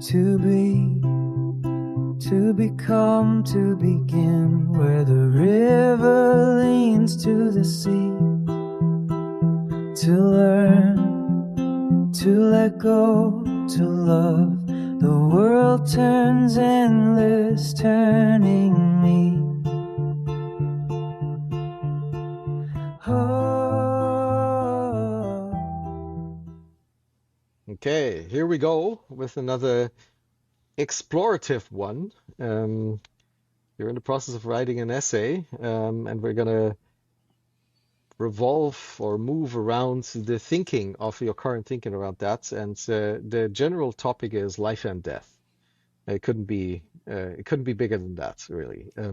To be, to become, to begin, where the river leans to the sea. To learn, to let go, to love. The world turns endless, turning me. Oh. Okay, here we go with another explorative one. You're in the process of writing an essay, and we're gonna revolve or move around the thinking of your current thinking around that. And the general topic is life and death. It couldn't be bigger than that, really. I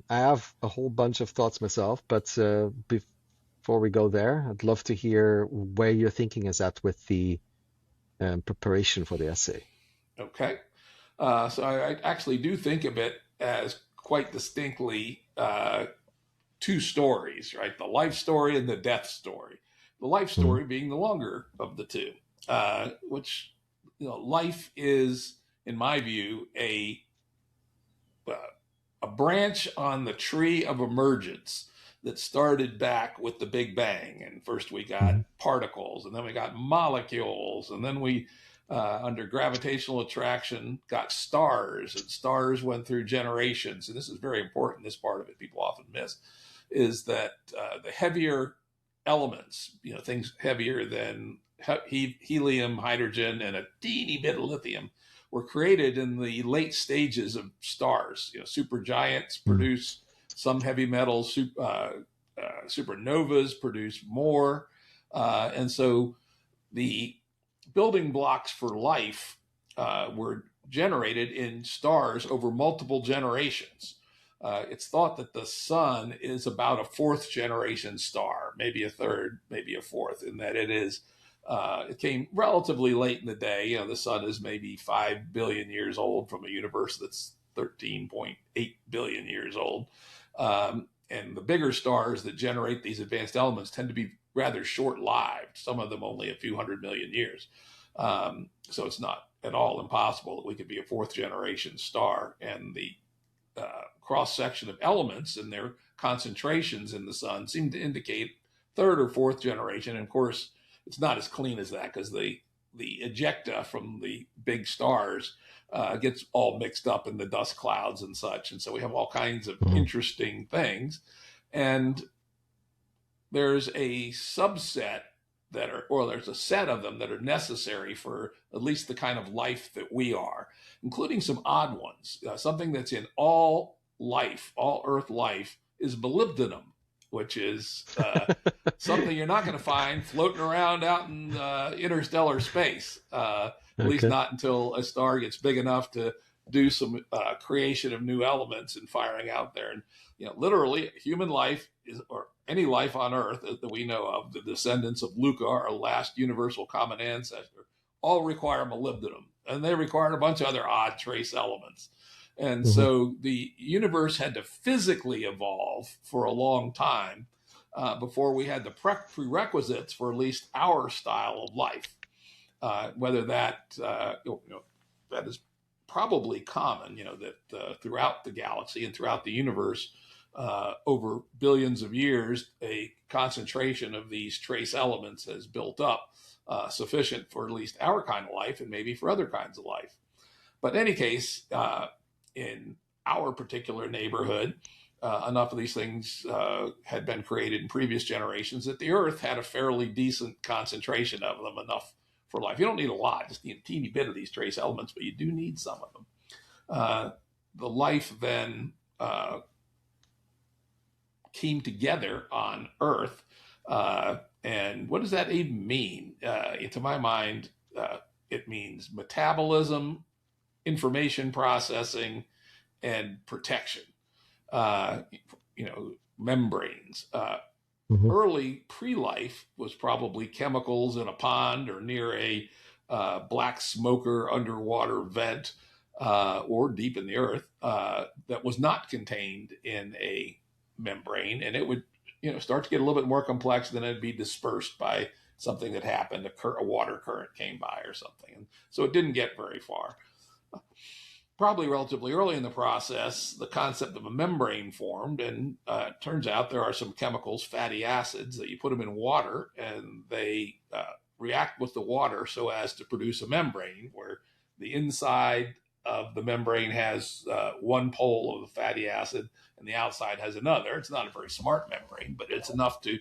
have a whole bunch of thoughts myself, but before we go there, I'd love to hear where your thinking is at with the preparation for the essay. Okay. So I actually do think of it as quite distinctly two stories, right? The life story and the death story. The life Mhm. story being the longer of the two, which, life is, in my view, uh, a branch on the tree of emergence that started back with the Big Bang. And first we got Mhm. particles, and then we got molecules, and then we, under gravitational attraction, got stars, and stars went through generations. And this is very important. This part of it people often miss is that the heavier elements, things heavier than helium, hydrogen, and a teeny bit of lithium, were created in the late stages of stars. Supergiants Mhm. produce some heavy metals. Supernovas produce more, and so the building blocks for life were generated in stars over multiple generations. It's thought that the sun is about a fourth generation star, maybe a third, maybe a fourth, in that it came relatively late in the day. The sun is maybe 5 billion years old from a universe that's 13.8 billion years old. And the bigger stars that generate these advanced elements tend to be rather short lived, some of them only a few 100 million years. So it's not at all impossible that we could be a fourth generation star. And the cross section of elements and their concentrations in the sun seem to indicate third or fourth generation. And of course, it's not as clean as that, because the ejecta from the big stars gets all mixed up in the dust clouds and such. And so we have all kinds of Mhm. interesting things. And there's a subset or there's a set of them that are necessary for at least the kind of life that we are, including some odd ones. Something that's in all life, all Earth life, is molybdenum, which is something you're not going to find floating around out in interstellar space, at least Okay. not until a star gets big enough to do some creation of new elements and firing out there. And literally, human life is, or any life on Earth that we know of, the descendants of Luca, our last universal common ancestor, all require molybdenum, and they require a bunch of other odd trace elements. And Mhm. so the universe had to physically evolve for a long time before we had the prerequisites for at least our style of life. Whether that is probably common, that throughout the galaxy and throughout the universe, over billions of years, a concentration of these trace elements has built up, sufficient for at least our kind of life and maybe for other kinds of life. But in any case, in our particular neighborhood, enough of these things had been created in previous generations that the Earth had a fairly decent concentration of them, enough for life. You don't need a lot, just need a teeny bit of these trace elements, but you do need some of them. Uh, the life then came together on Earth. And what does that even mean? To my mind, it means metabolism, information processing, and protection. Uh, Membranes. Mhm. Early pre-life was probably chemicals in a pond or near a black smoker underwater vent, or deep in the earth, that was not contained in a membrane, and it would start to get a little bit more complex, then it'd be dispersed by something that happened, a water current came by or something. And so it didn't get very far. Probably relatively early in the process, the concept of a membrane formed, and it turns out there are some chemicals, fatty acids, that you put them in water, and they react with the water so as to produce a membrane where the inside of the membrane has one pole of the fatty acid and the outside has another. It's not a very smart membrane, but it's enough to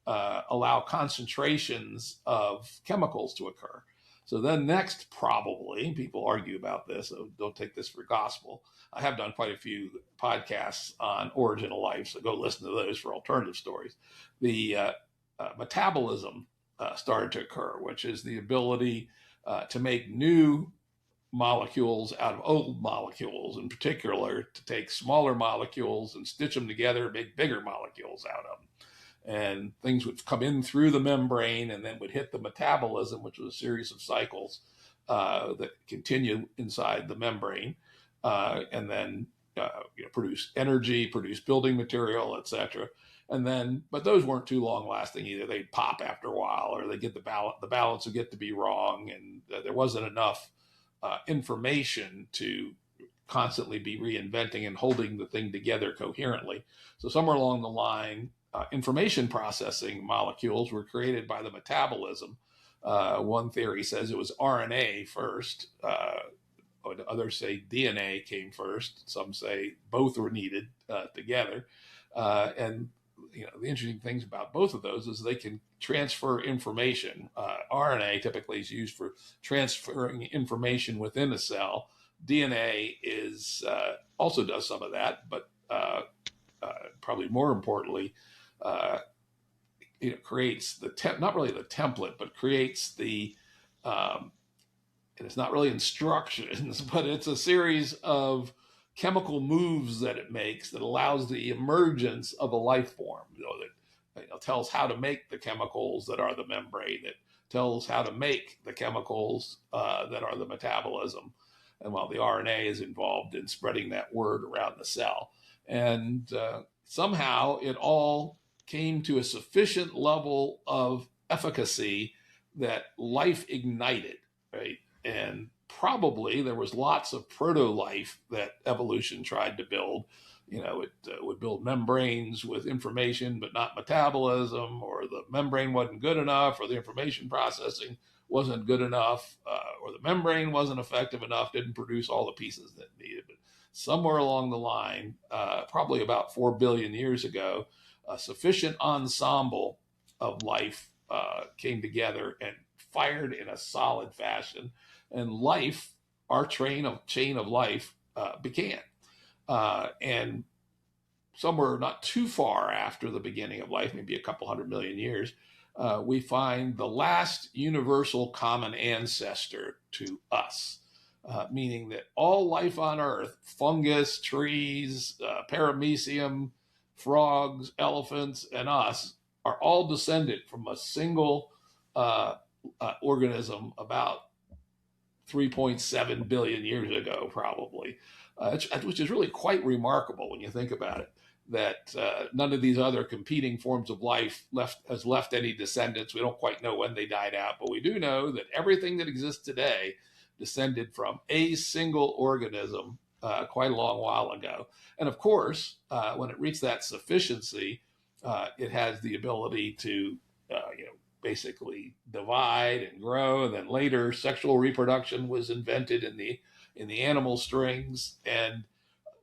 allow concentrations of chemicals to occur. So then next, probably, people argue about this, so don't take this for gospel. I have done quite a few podcasts on origin of life, so go listen to those for alternative stories. The metabolism started to occur, which is the ability to make new molecules out of old molecules, in particular, to take smaller molecules and stitch them together, make bigger molecules out of them. And things would come in through the membrane and then would hit the metabolism, which was a series of cycles that continue inside the membrane, and then produce energy, produce building material, etc. And then, but those weren't too long lasting either. They'd pop after a while, or they get the balance would get to be wrong, and there wasn't enough information to constantly be reinventing and holding the thing together coherently. So somewhere along the line, information processing molecules were created by the metabolism. One theory says it was RNA first. Others say DNA came first. Some say both were needed together. And the interesting things about both of those is they can transfer information. RNA typically is used for transferring information within a cell. DNA is also does some of that, but probably more importantly, it creates not really the template, but creates the, and it's not really instructions, but it's a series of chemical moves that it makes that allows the emergence of a life form. That tells how to make the chemicals that are the membrane. It tells how to make the chemicals that are the metabolism. And while the RNA is involved in spreading that word around the cell. And somehow it all came to a sufficient level of efficacy that life ignited, right? And probably there was lots of proto-life that evolution tried to build. It would build membranes with information, but not metabolism, or the membrane wasn't good enough, or the information processing wasn't good enough, or the membrane wasn't effective enough, didn't produce all the pieces that needed. But somewhere along the line, probably about 4 billion years ago, a sufficient ensemble of life came together and fired in a solid fashion, and life, our chain of life, began. And somewhere not too far after the beginning of life, maybe a couple 100 million years, we find the last universal common ancestor to us, meaning that all life on Earth, fungus, trees, paramecium, frogs, elephants, and us, are all descended from a single organism about 3.7 billion years ago, probably, which is really quite remarkable when you think about it, that none of these other competing forms of life has left any descendants. We don't quite know when they died out, but we do know that everything that exists today descended from a single organism quite a long while ago. And of course, when it reached that sufficiency, it has the ability to basically divide and grow. And then later, sexual reproduction was invented in the animal strings, and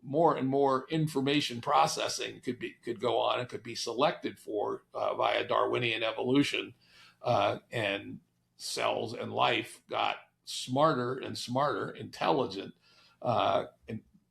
more information processing could go on and could be selected for via Darwinian evolution, and cells and life got smarter and smarter, intelligent.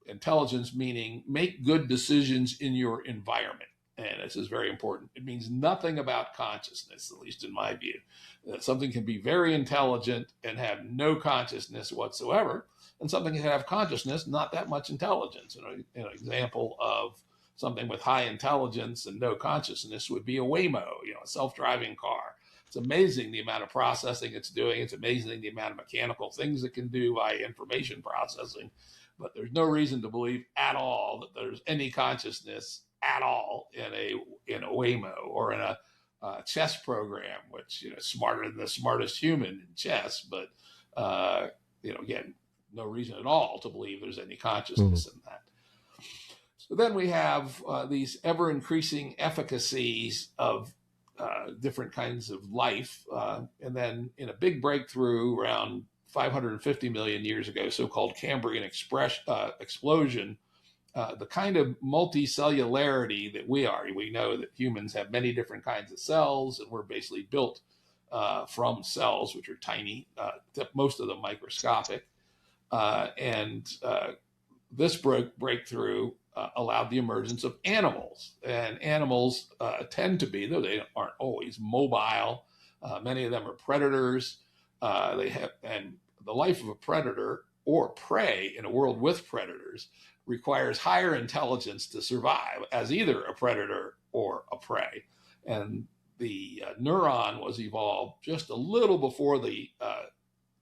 Intelligence meaning make good decisions in your environment. And this is very important. It means nothing about consciousness, at least in my view. That something can be very intelligent and have no consciousness whatsoever, and something can have consciousness, not that much intelligence. An example of something with high intelligence and no consciousness would be a Waymo, a self-driving car. It's amazing the amount of processing it's doing. It's amazing the amount of mechanical things it can do via information processing. But there's no reason to believe at all that there's any consciousness at all in a Waymo or in a chess program, which smarter than the smartest human in chess, but again, no reason at all to believe there's any consciousness in that. So then we have these ever increasing efficacies of different kinds of life. And then in a big breakthrough around 550 million years ago, so-called Cambrian explosion, the kind of multicellularity that we know that humans have many different kinds of cells, and we're basically built from cells, which are tiny, most of them microscopic. This breakthrough allowed the emergence of animals. And animals tend to be, though they aren't always, mobile. Many of them are predators. And the life of a predator or prey in a world with predators requires higher intelligence to survive as either a predator or a prey. And the neuron was evolved just a little before the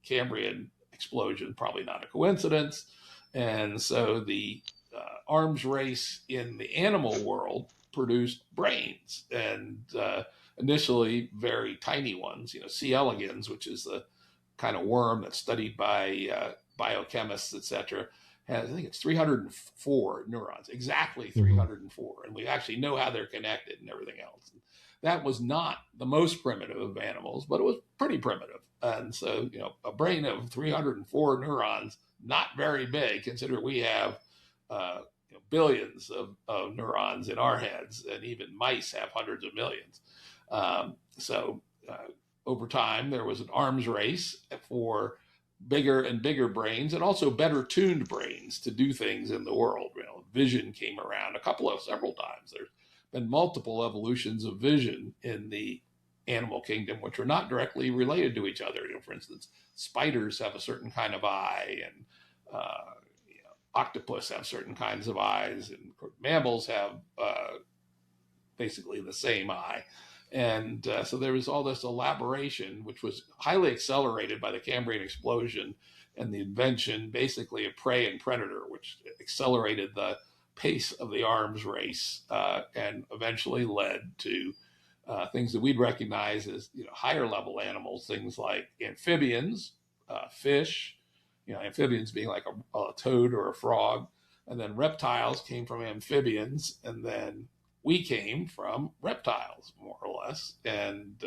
Cambrian explosion, probably not a coincidence. And so the arms race in the animal world produced brains, and initially very tiny ones. C. elegans, which is the kind of worm that's studied by biochemists, etc., has, I think it's 304 neurons, exactly 304. And we actually know how they're connected and everything else. That was not the most primitive of animals, but it was pretty primitive. And so, a brain of 304 neurons, not very big, consider we have billions of neurons in our heads, and even mice have hundreds of millions. Over time, there was an arms race for bigger and bigger brains, and also better tuned brains to do things in the world. Vision came around several times. There's been multiple evolutions of vision in the animal kingdom, which are not directly related to each other. For instance, spiders have a certain kind of eye, and octopus have certain kinds of eyes, and mammals have basically the same eye. And so there was all this elaboration, which was highly accelerated by the Cambrian explosion and the invention, basically, of prey and predator, which accelerated the pace of the arms race and eventually led to things that we'd recognize as higher level animals, things like amphibians, fish, amphibians being like a toad or a frog, and then reptiles came from amphibians, and then we came from reptiles, more or less, and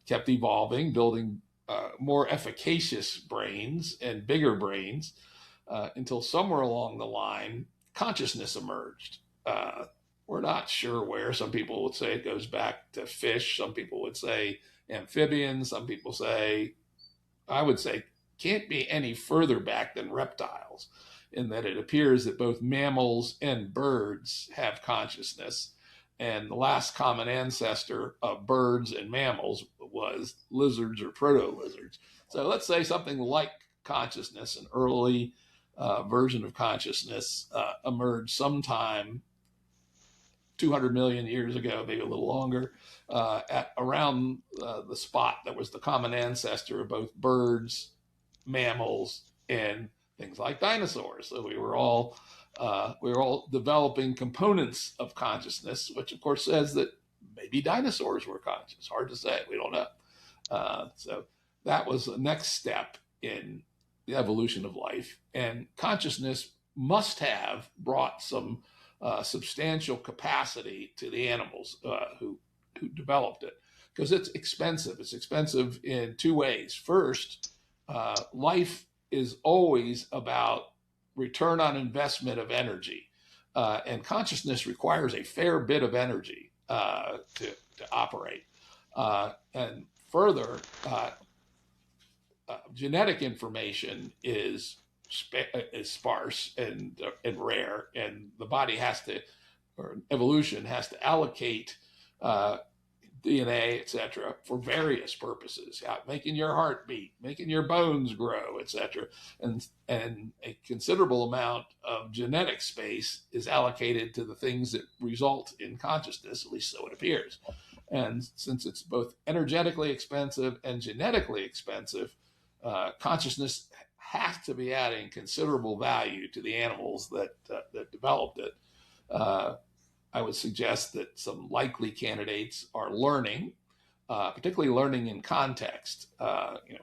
kept evolving, building more efficacious brains and bigger brains until somewhere along the line, consciousness emerged. We're not sure where. Some people would say it goes back to fish. Some people would say amphibians. Some people say, I would say, can't be any further back than reptiles, in that it appears that both mammals and birds have consciousness. And the last common ancestor of birds and mammals was lizards or proto-lizards. So let's say something like consciousness, an early version of consciousness, emerged sometime 200 million years ago, maybe a little longer, at around the spot that was the common ancestor of both birds, mammals, and things like dinosaurs. So we were all developing components of consciousness, which of course says that maybe dinosaurs were conscious. Hard to say. We don't know. So that was the next step in the evolution of life. And consciousness must have brought some substantial capacity to the animals who developed it, because it's expensive. It's expensive in two ways. First, life is always about return on investment of energy, and consciousness requires a fair bit of energy to operate. And further, genetic information is sparse and rare, and the body has to, or evolution has to allocate DNA, etc., for various purposes, making your heart beat, making your bones grow, etc. And a considerable amount of genetic space is allocated to the things that result in consciousness, at least so it appears. And since it's both energetically expensive and genetically expensive, consciousness has to be adding considerable value to the animals that developed it. I would suggest that some likely candidates are learning, particularly learning in context.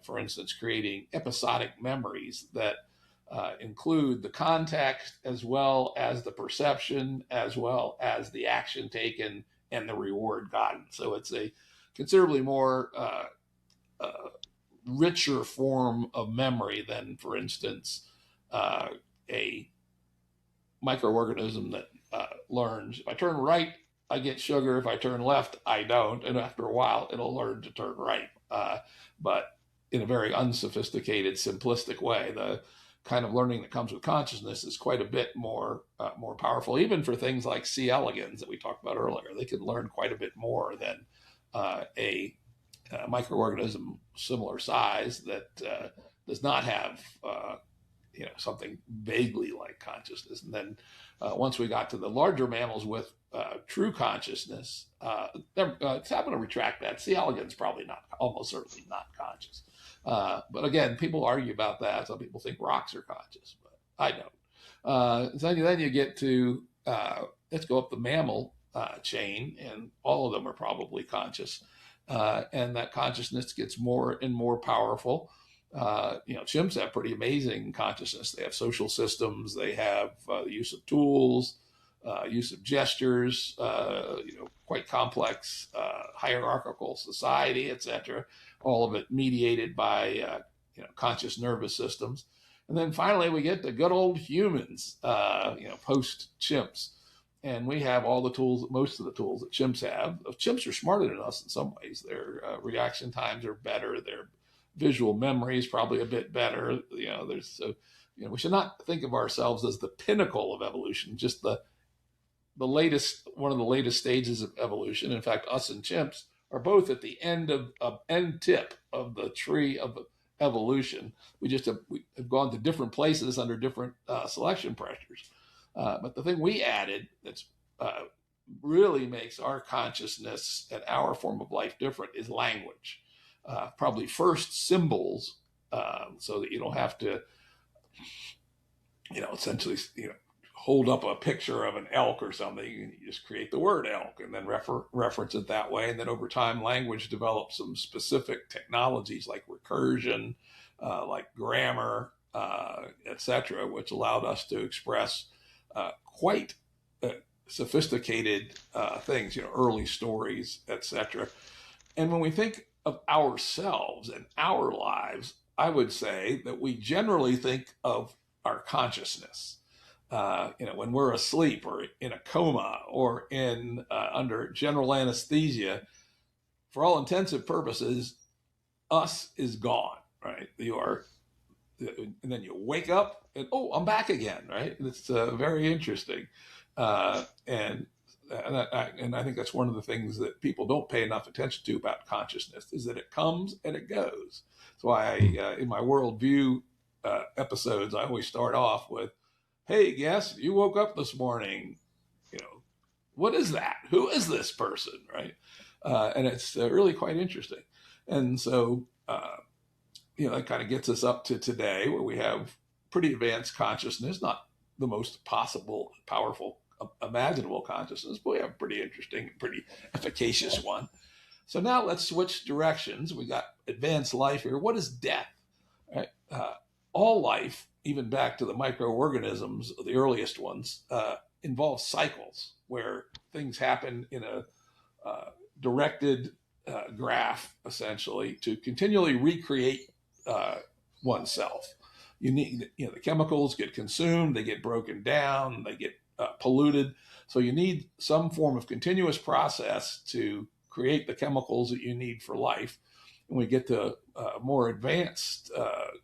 For instance, creating episodic memories that include the context as well as the perception, as well as the action taken and the reward gotten. So it's a considerably more richer form of memory than, for instance, a microorganism that learns. If I turn right, I get sugar. If I turn left, I don't. And after a while, it'll learn to turn right. But in a very unsophisticated, simplistic way, the kind of learning that comes with consciousness is quite a bit more powerful, even for things like C. elegans that we talked about earlier. They can learn quite a bit more than a microorganism similar size that does not have something vaguely like consciousness. And then once we got to the larger mammals with true consciousness, I'm going to retract that. C. elegans probably not, almost certainly not conscious. But again, people argue about that. Some people think rocks are conscious, but I don't. So then you get to, let's go up the mammal chain, and all of them are probably conscious. And that consciousness gets more and more powerful. Chimps have pretty amazing consciousness. They have social systems. They have the use of tools, use of gestures, quite complex hierarchical society, etc. All of it mediated by conscious nervous systems. And then finally, we get the good old humans, post chimps. And we have all the tools, most of the tools that chimps have. Chimps are smarter than us in some ways. Their reaction times are better. Their visual memory is probably a bit better. We should not think of ourselves as the pinnacle of evolution, just the latest, one of the latest stages of evolution. In fact, us and chimps are both at the end tip of the tree of evolution. We have gone to different places under different selection pressures. But the thing we added that's really makes our consciousness and our form of life different is language. Probably first symbols, so that you don't have to, essentially, hold up a picture of an elk or something. You just create the word elk and then reference it that way. And then over time, language develops some specific technologies like recursion, like grammar, etc., which allowed us to express quite sophisticated things, early stories, etc. And when we think of ourselves and our lives, I would say that we generally think of our consciousness. When we're asleep or in a coma or in under general anesthesia, for all intensive purposes, us is gone, right? And then you wake up and, oh, I'm back again, right? It's very interesting. And I think that's one of the things that people don't pay enough attention to about consciousness, is that it comes and it goes. That's why in my worldview episodes, I always start off with, hey, guess you woke up this morning. What is that? Who is this person, right? And it's really quite interesting. And so, that kind of gets us up to today, where we have pretty advanced consciousness, not the most possible, powerful, imaginable consciousness, but we have a pretty interesting, pretty efficacious one. So now let's switch directions. We got advanced life here. What is death? Right? All life, even back to the microorganisms, the earliest ones, involve cycles where things happen in a directed graph, essentially, to continually recreate oneself. You need, the chemicals get consumed, they get broken down, they get polluted. So you need some form of continuous process to create the chemicals that you need for life. When we get to more advanced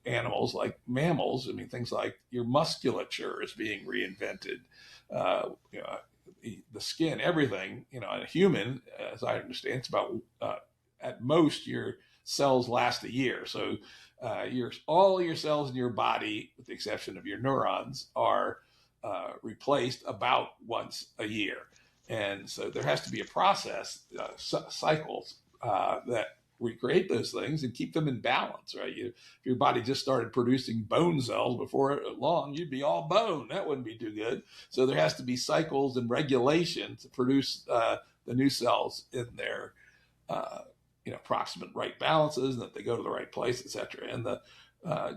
animals like mammals, things like your musculature is being reinvented. The skin, everything, a human, as I understand, it's about, at most, your cells last a year. So all your cells in your body, with the exception of your neurons, are replaced about once a year. And so there has to be a process, cycles, that recreate those things and keep them in balance, right? If your body just started producing bone cells before long, you'd be all bone. That wouldn't be too good. So there has to be cycles and regulation to produce the new cells in their approximate right balances, and that they go to the right place, etc. And the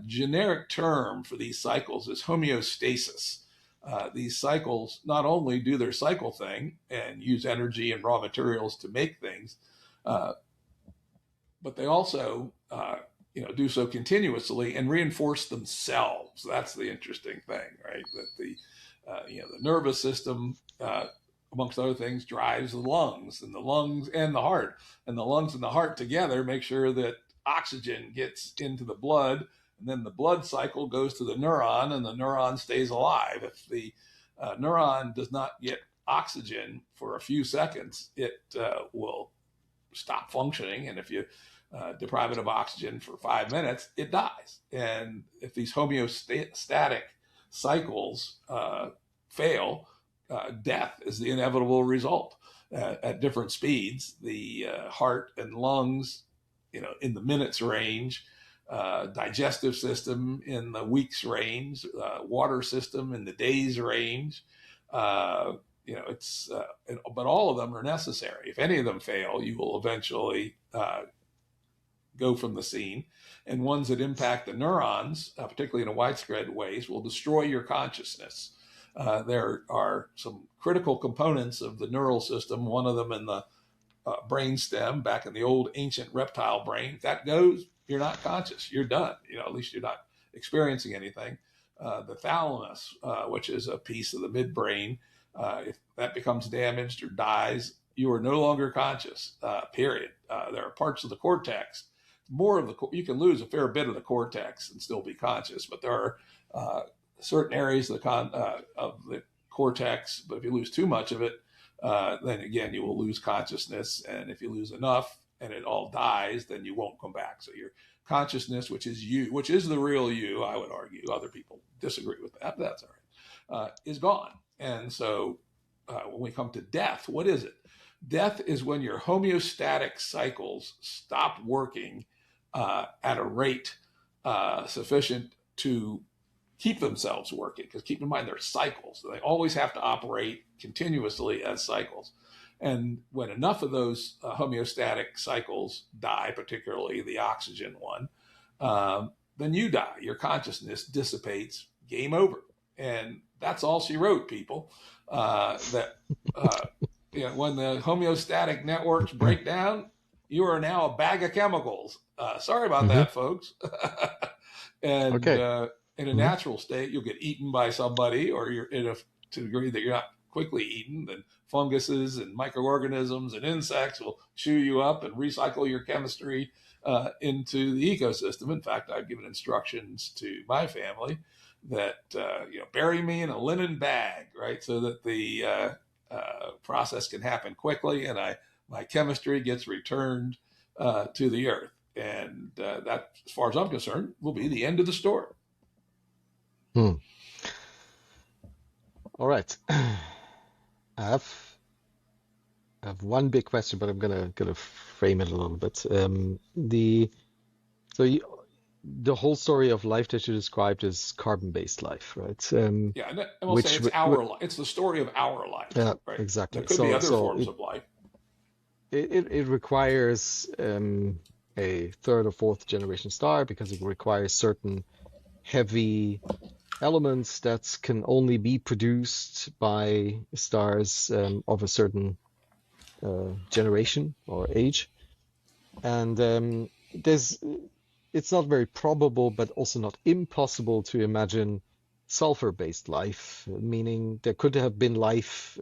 generic term for these cycles is homeostasis. These cycles not only do their cycle thing and use energy and raw materials to make things, but they also do so continuously and reinforce themselves. That's the interesting thing, right? That the nervous system, amongst other things, drives the lungs and the heart, and the lungs and the heart together make sure that oxygen gets into the blood, and then the blood cycle goes to the neuron, and the neuron stays alive. If the neuron does not get oxygen for a few seconds, it will stop functioning, and if you deprive it of oxygen for 5 minutes, it dies. And if these homeostatic cycles fail, death is the inevitable result. At different speeds, the heart and lungs, in the minutes range, digestive system in the weeks range, water system in the days range. But all of them are necessary. If any of them fail, you will eventually go from the scene. And ones that impact the neurons, particularly in a widespread ways, will destroy your consciousness. There are some critical components of the neural system, one of them in the brain stem, back in the old ancient reptile brain. If that goes, you're not conscious. You're done. At least you're not experiencing anything. The thalamus, which is a piece of the midbrain, if that becomes damaged or dies, you are no longer conscious, period. There are parts of the cortex, you can lose a fair bit of the cortex and still be conscious, but there are certain areas of the cortex, but if you lose too much of it, then again, you will lose consciousness. And if you lose enough and it all dies, then you won't come back. So your consciousness, which is you, which is the real you, I would argue, other people disagree with that, but that's all right, is gone. And so when we come to death, what is it? Death is when your homeostatic cycles stop working at a rate sufficient to keep themselves working. Because keep in mind, they're cycles. They always have to operate continuously as cycles. And when enough of those homeostatic cycles die, particularly the oxygen one, then you die. Your consciousness dissipates. Game over. And that's all she wrote, people. When the homeostatic networks break down, you are now a bag of chemicals. Sorry about that, folks. And Okay. In a natural state, you'll get eaten by somebody, or you're to the degree that you're not quickly eaten, then funguses and microorganisms and insects will chew you up and recycle your chemistry into the ecosystem. In fact, I've given instructions to my family that bury me in a linen bag, right, so that the process can happen quickly, and my chemistry gets returned to the earth. And that, as far as I'm concerned, will be the end of the story. All right. I have one big question, but I'm gonna frame it a little bit. The whole story of life that you described is carbon-based life, right? And we'll say it's our life. It's the story of our life. Yeah, right? exactly. There could be other forms of life. It requires a third or fourth generation star because it requires certain heavy elements that can only be produced by stars of a certain generation or age. And it's not very probable, but also not impossible to imagine sulfur-based life, meaning there could have been life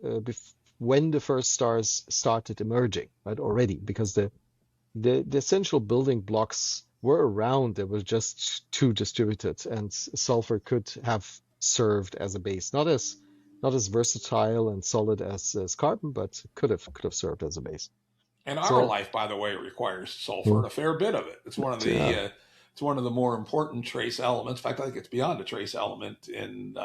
when the first stars started emerging, right, already, because the essential building blocks were around. They were just too distributed, and sulfur could have served as a base, not as versatile and solid as carbon, but could have served as a base. And our life, by the way, requires sulfur and a fair bit of it. It's one of the it's one of the more important trace elements. In fact, I think it's beyond a trace element in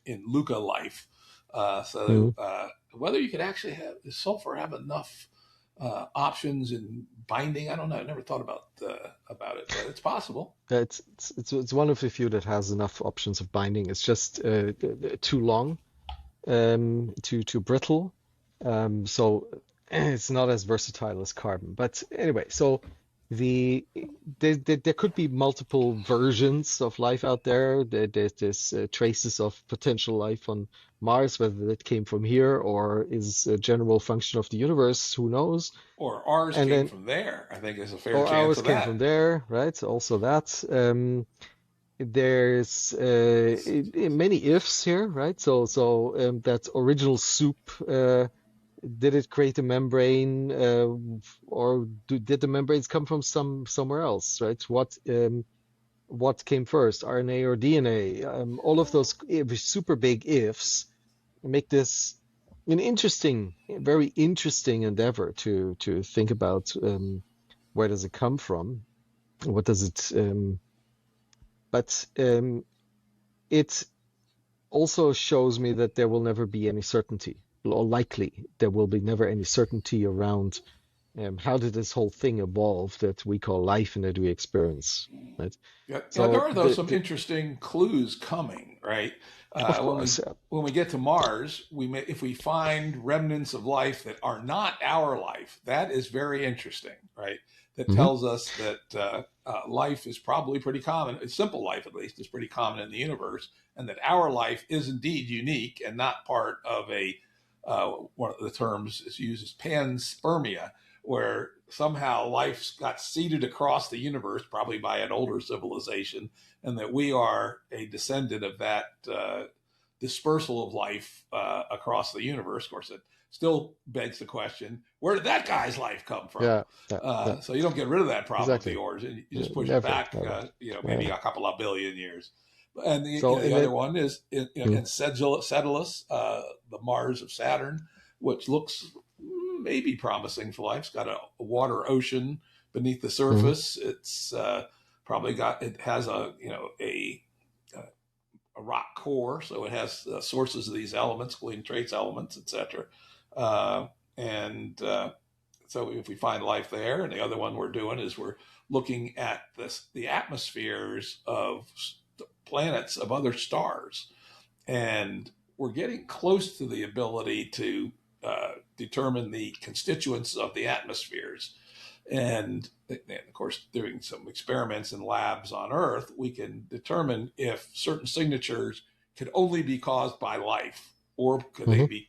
Luca life. Whether you could actually does sulfur have enough options in binding. I don't know. I never thought about it, but it's possible. It's one of the few that has enough options of binding. It's just too long, too brittle. So it's not as versatile as carbon. But anyway, so the there could be multiple versions of life out there. There's traces of potential life on Mars, whether it came from here or is a general function of the universe, who knows? Or ours And came then, from there. I think there's a fair or chance ours of came from that. there, right? Also that. There's many ifs here, right? So that original soup, did it create a membrane, or did the membranes come from somewhere else, right? What came first, RNA or DNA? All of those super big ifs make this an interesting, very interesting endeavor to think about, where does it come from? What does it? But it also shows me that there will never be any certainty, or likely there will be never any certainty around, how did this whole thing evolve that we call life and that we experience, right? Yeah, yeah, there So are though some interesting clues coming, right? of When course, we get to Mars, if we find remnants of life that are not our life, that is very interesting, right? That mhm, tells us that life is probably pretty common. Simple life, at least, is pretty common in the universe, and that our life is indeed unique and not part of a one of the terms is used as panspermia, where somehow life got seeded across the universe, probably by an older civilization, and that we are a descendant of that dispersal of life across the universe. Of course, it still begs the question: where did that guy's life come from? yeah, yeah, yeah, So you don't get rid of that problem with the exactly. origin; you Yeah, just push it never, back, never. maybe Yeah. a couple of billion years. And So the and other then, one is mm, Enceladus, the Mars of Saturn, which looks maybe promising for life. It's got a water ocean beneath the mhm, surface. It's probably got it has a rock core, so it has sources of these elements, including trace elements, etc. Uh, and So if we find life there, and the other one we're doing is we're looking at the atmospheres of planets of other stars, and we're getting close to the ability to determine the constituents of the atmospheres. And of course, doing some experiments in labs on Earth, we can determine if certain signatures could only be caused by life, or could they mhm, be,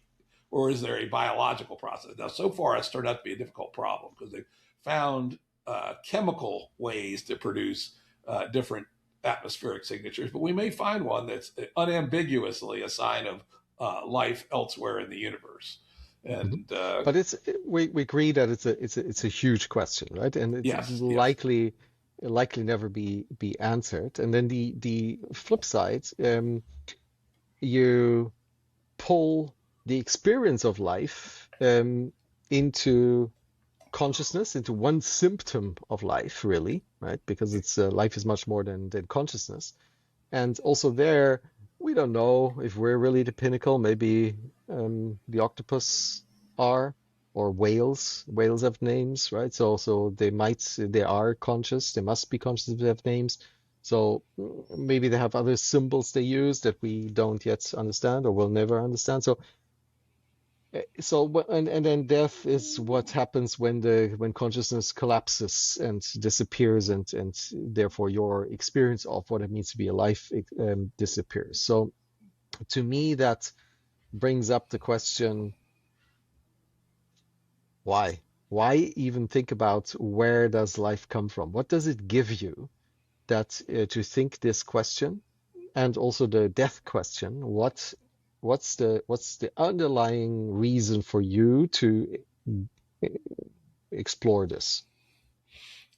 or is there a biological process? Now, so far, it's turned out to be a difficult problem because they've found chemical ways to produce different atmospheric signatures, but we may find one that's unambiguously a sign of life elsewhere in the universe. mhm. And But we agree that it's a huge question, right? And it yes, will yes. likely never be answered. And then the flip side, you pull the experience of life, into consciousness, into one symptom of life, really, right? Because it's life is much more than consciousness. And also there, we don't know if we're really the pinnacle. Maybe the octopus are, or whales. Whales have names, right? So they are conscious. They must be conscious if they have names. So maybe they have other symbols they use that we don't yet understand or will never understand. And then death is what happens when consciousness collapses and disappears, and therefore your experience of what it means to be alive disappears. So to me, that brings up the question, why? Why even think about where does life come from? What does it give you that to think this question, and also the death question? What's the underlying reason for you to explore this?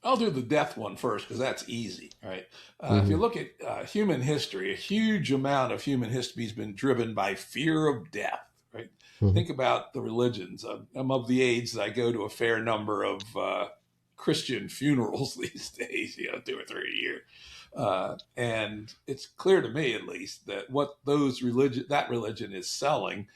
I'll do the death one first because that's easy, right? If you Hmm. look at human history, a huge amount of human history has been driven by fear of death, right? Hmm. Think about the religions. I'm of the age that I go to a fair number of Christian funerals these days, 2 or 3 a year. And it's clear to me, at least, that what that religion is selling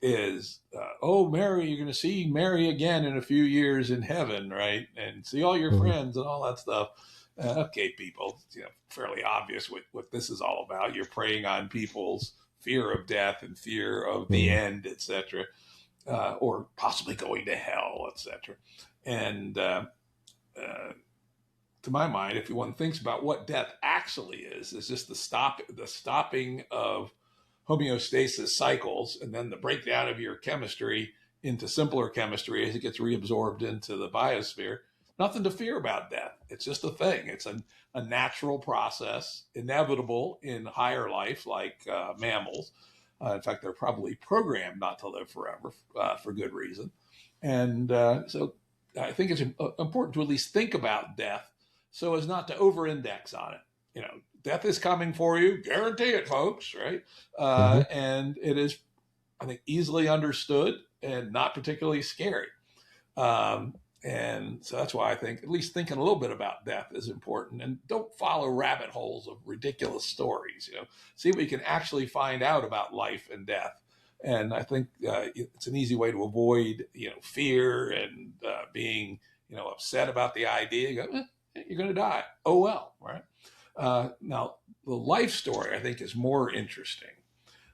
is, oh, Mary, you're going to see Mary again in a few years in heaven, right? And see all your Mhm. friends and all that stuff. Okay, people, fairly obvious what this is all about. You're preying on people's fear of death and fear of the Mhm. end, etc., or possibly going to hell, etc. And to my mind, if one thinks about what death actually is just the stopping of homeostasis cycles and then the breakdown of your chemistry into simpler chemistry as it gets reabsorbed into the biosphere. Nothing to fear about death. It's just a thing. It's a natural process, inevitable in higher life like mammals. In fact, they're probably programmed not to live forever for good reason. And so I think it's important to at least think about death so as not to over-index on it. Death is coming for you, guarantee it, folks, right? Mhm. And it is, I think, easily understood and not particularly scary. Um, and so that's why I think at least thinking a little bit about death is important, and don't follow rabbit holes of ridiculous stories. See what you can actually find out about life and death. And I think it's an easy way to avoid, fear and being, upset about the idea. You go, you're going to die. Oh well, right? Now, the life story I think is more interesting.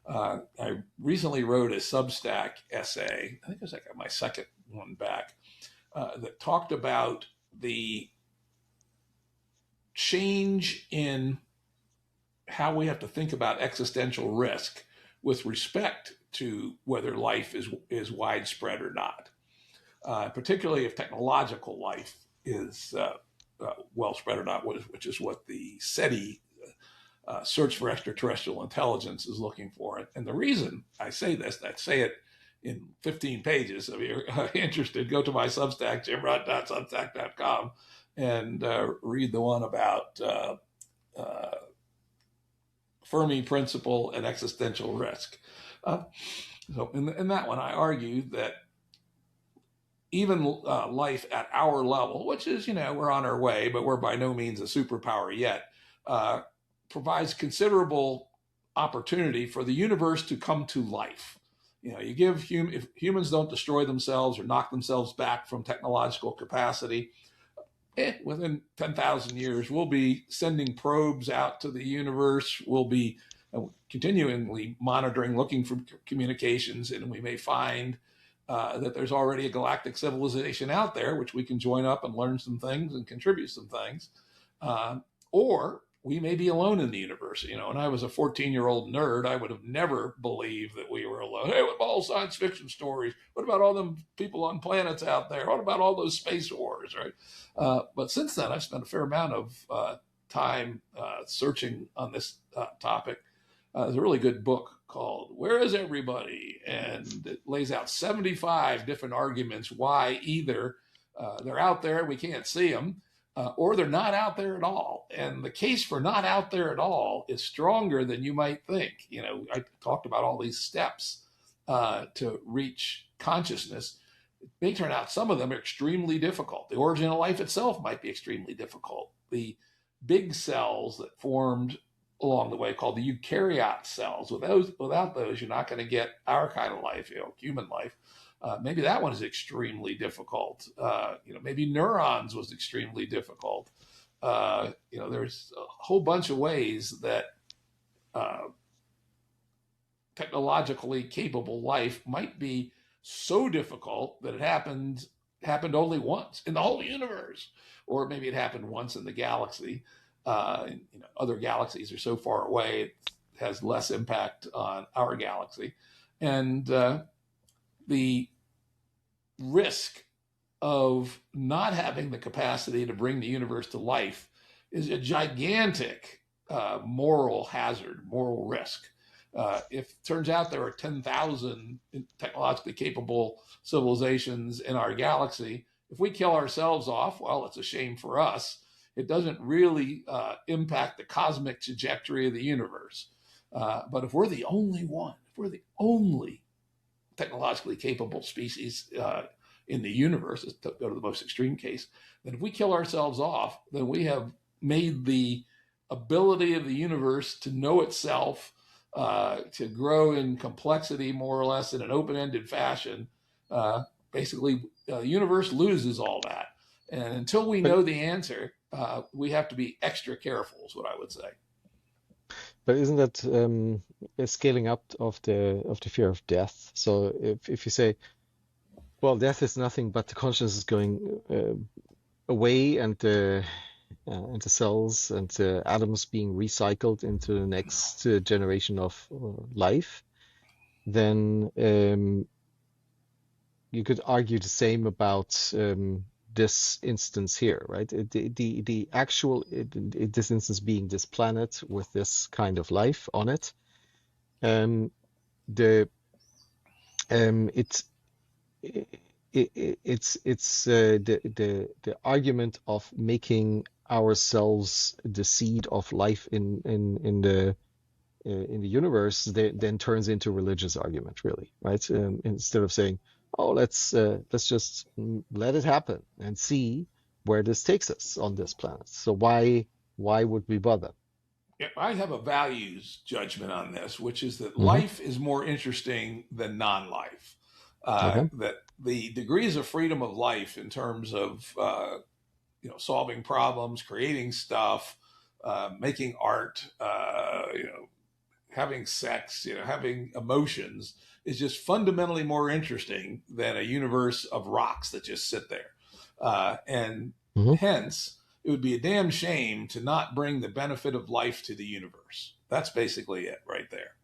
I recently wrote a Substack essay. I think it was like my second one back that talked about the change in how we have to think about existential risk with respect to whether life is widespread or not, particularly if technological life is well spread or not, which is what the SETI search for extraterrestrial intelligence is looking for. And the reason I say this, I say it in 15 pages. If you're interested, go to my Substack, jimrutt.substack.com, and read the one about uh, Fermi principle and existential risk. So in that one, I argue that even life at our level, which is, we're on our way, but we're by no means a superpower yet, provides considerable opportunity for the universe to come to life. You give if humans don't destroy themselves or knock themselves back from technological capacity, within 10,000 years, we'll be sending probes out to the universe. We'll be continually monitoring, looking for communications, and we may find that there's already a galactic civilization out there, which we can join up and learn some things and contribute some things. Or we may be alone in the universe. When I was a 14-year-old nerd, I would have never believed that we were alone. Hey, what about all science fiction stories? What about all them people on planets out there? What about all those space wars, right? But since then, I've spent a fair amount of time searching on this topic. There's a really good book called Where is Everybody? And it lays out 75 different arguments why either they're out there, we can't see them, or they're not out there at all. And the case for not out there at all is stronger than you might think. I talked about all these steps to reach consciousness. It may turn out some of them are extremely difficult. The origin of life itself might be extremely difficult. The big cells that formed along the way called the eukaryote cells. Without those, you're not going to get our kind of life, human life. Maybe that one is extremely difficult. Maybe neurons was extremely difficult. There's a whole bunch of ways that technologically capable life might be so difficult that it happened only once in the whole universe, or maybe it happened once in the galaxy. Other galaxies are so far away, it has less impact on our galaxy. And the risk of not having the capacity to bring the universe to life is a gigantic moral hazard, moral risk. If it turns out there are 10,000 technologically capable civilizations in our galaxy, if we kill ourselves off, well, it's a shame for us. It doesn't really impact the cosmic trajectory of the universe. But if we're the only one, if we're the only technologically capable species in the universe, to go to the most extreme case, then if we kill ourselves off, then we have made the ability of the universe to know itself to grow in complexity more or less in an open-ended fashion, basically the universe loses all that. And until we But know the answer, we have to be extra careful, is what I would say. but isn't that a scaling up of the fear of death? So if you say, well, death is nothing but the consciousness going away, and the cells and the atoms being recycled into the next generation of life, then you could argue the same about this instance here, right? The actual this instance being this planet with this kind of life on it, um, the it's the argument of making ourselves the seed of life in the universe then turns into a religious argument, really, right? Instead of saying, oh, let's just let it happen and see where this takes us on this planet. So why would we bother? I have a values judgment on this, which is that Hmm. life is more interesting than non-life. Okay. That the degrees of freedom of life in terms of solving problems, creating stuff, making art, having sex, having emotions is just fundamentally more interesting than a universe of rocks that just sit there. And Hmm. hence, it would be a damn shame to not bring the benefit of life to the universe. That's basically it right there.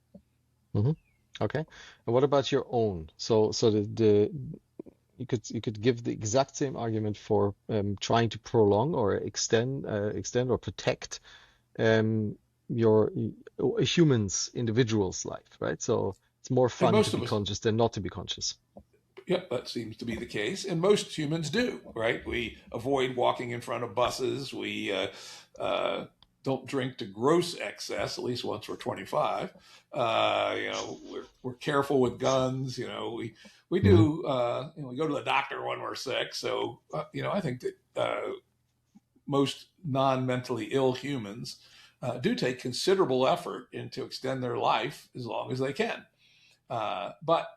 Hmm. Okay. And what about your own? So the you could give the exact same argument for trying to prolong or extend or protect um, your a human's individual's life, right? So it's more And fun to most be of us, conscious than not to be conscious. yep, that seems to be the case. And most humans do, right? We avoid walking in front of buses. We don't drink to gross excess, at least once we're 25. We're careful with guns. We Hmm. do. We go to the doctor when we're sick. So I think that most non-mentally ill humans do take considerable effort into extend their life as long as they can. But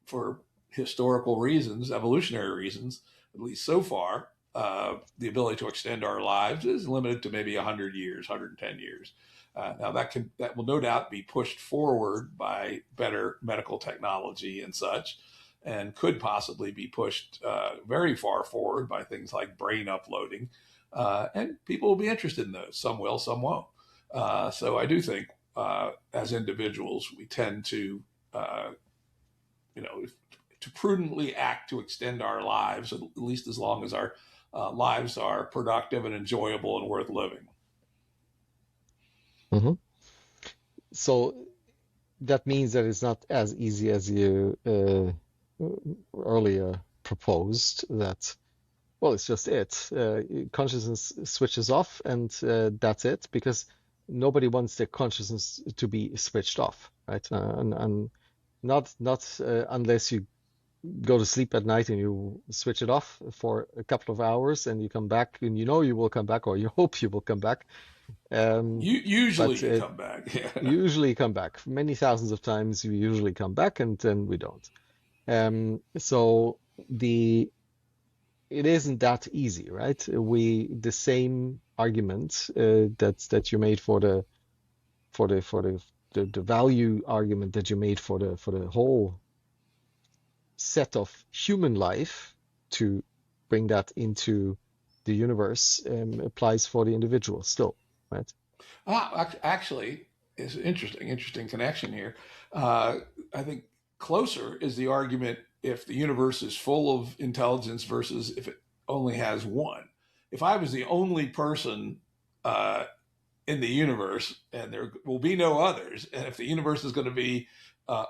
for historical reasons, evolutionary reasons, at least so far, the ability to extend our lives is limited to maybe 100 years, 110 years. Now that will no doubt be pushed forward by better medical technology and such, and could possibly be pushed very far forward by things like brain uploading. And people will be interested in those. Some will, some won't. So I do think, as individuals, we tend to uh, you know, to prudently act to extend our lives, at least as long as our lives are productive and enjoyable and worth living. Hmm. So that means that it's not as easy as you earlier proposed. That well, it's just it. Consciousness switches off, and that's it, because nobody wants their consciousness to be switched off, right? And not unless you go to sleep at night and you switch it off for a couple of hours and you come back and you know you will come back or you hope you will come back. Usually But you come back. Yeah. usually come back. Many thousands of times you usually come back and then we don't. So the it isn't that easy, right? The same argument that you made for the value argument that you made for the whole set of human life to bring that into the universe applies for the individual still, right? Actually, it's an interesting connection here. Uh, I think closer is the argument if the universe is full of intelligence versus if it only has one. If I was the only person uh, in the universe and there will be no others, and if the universe is going to be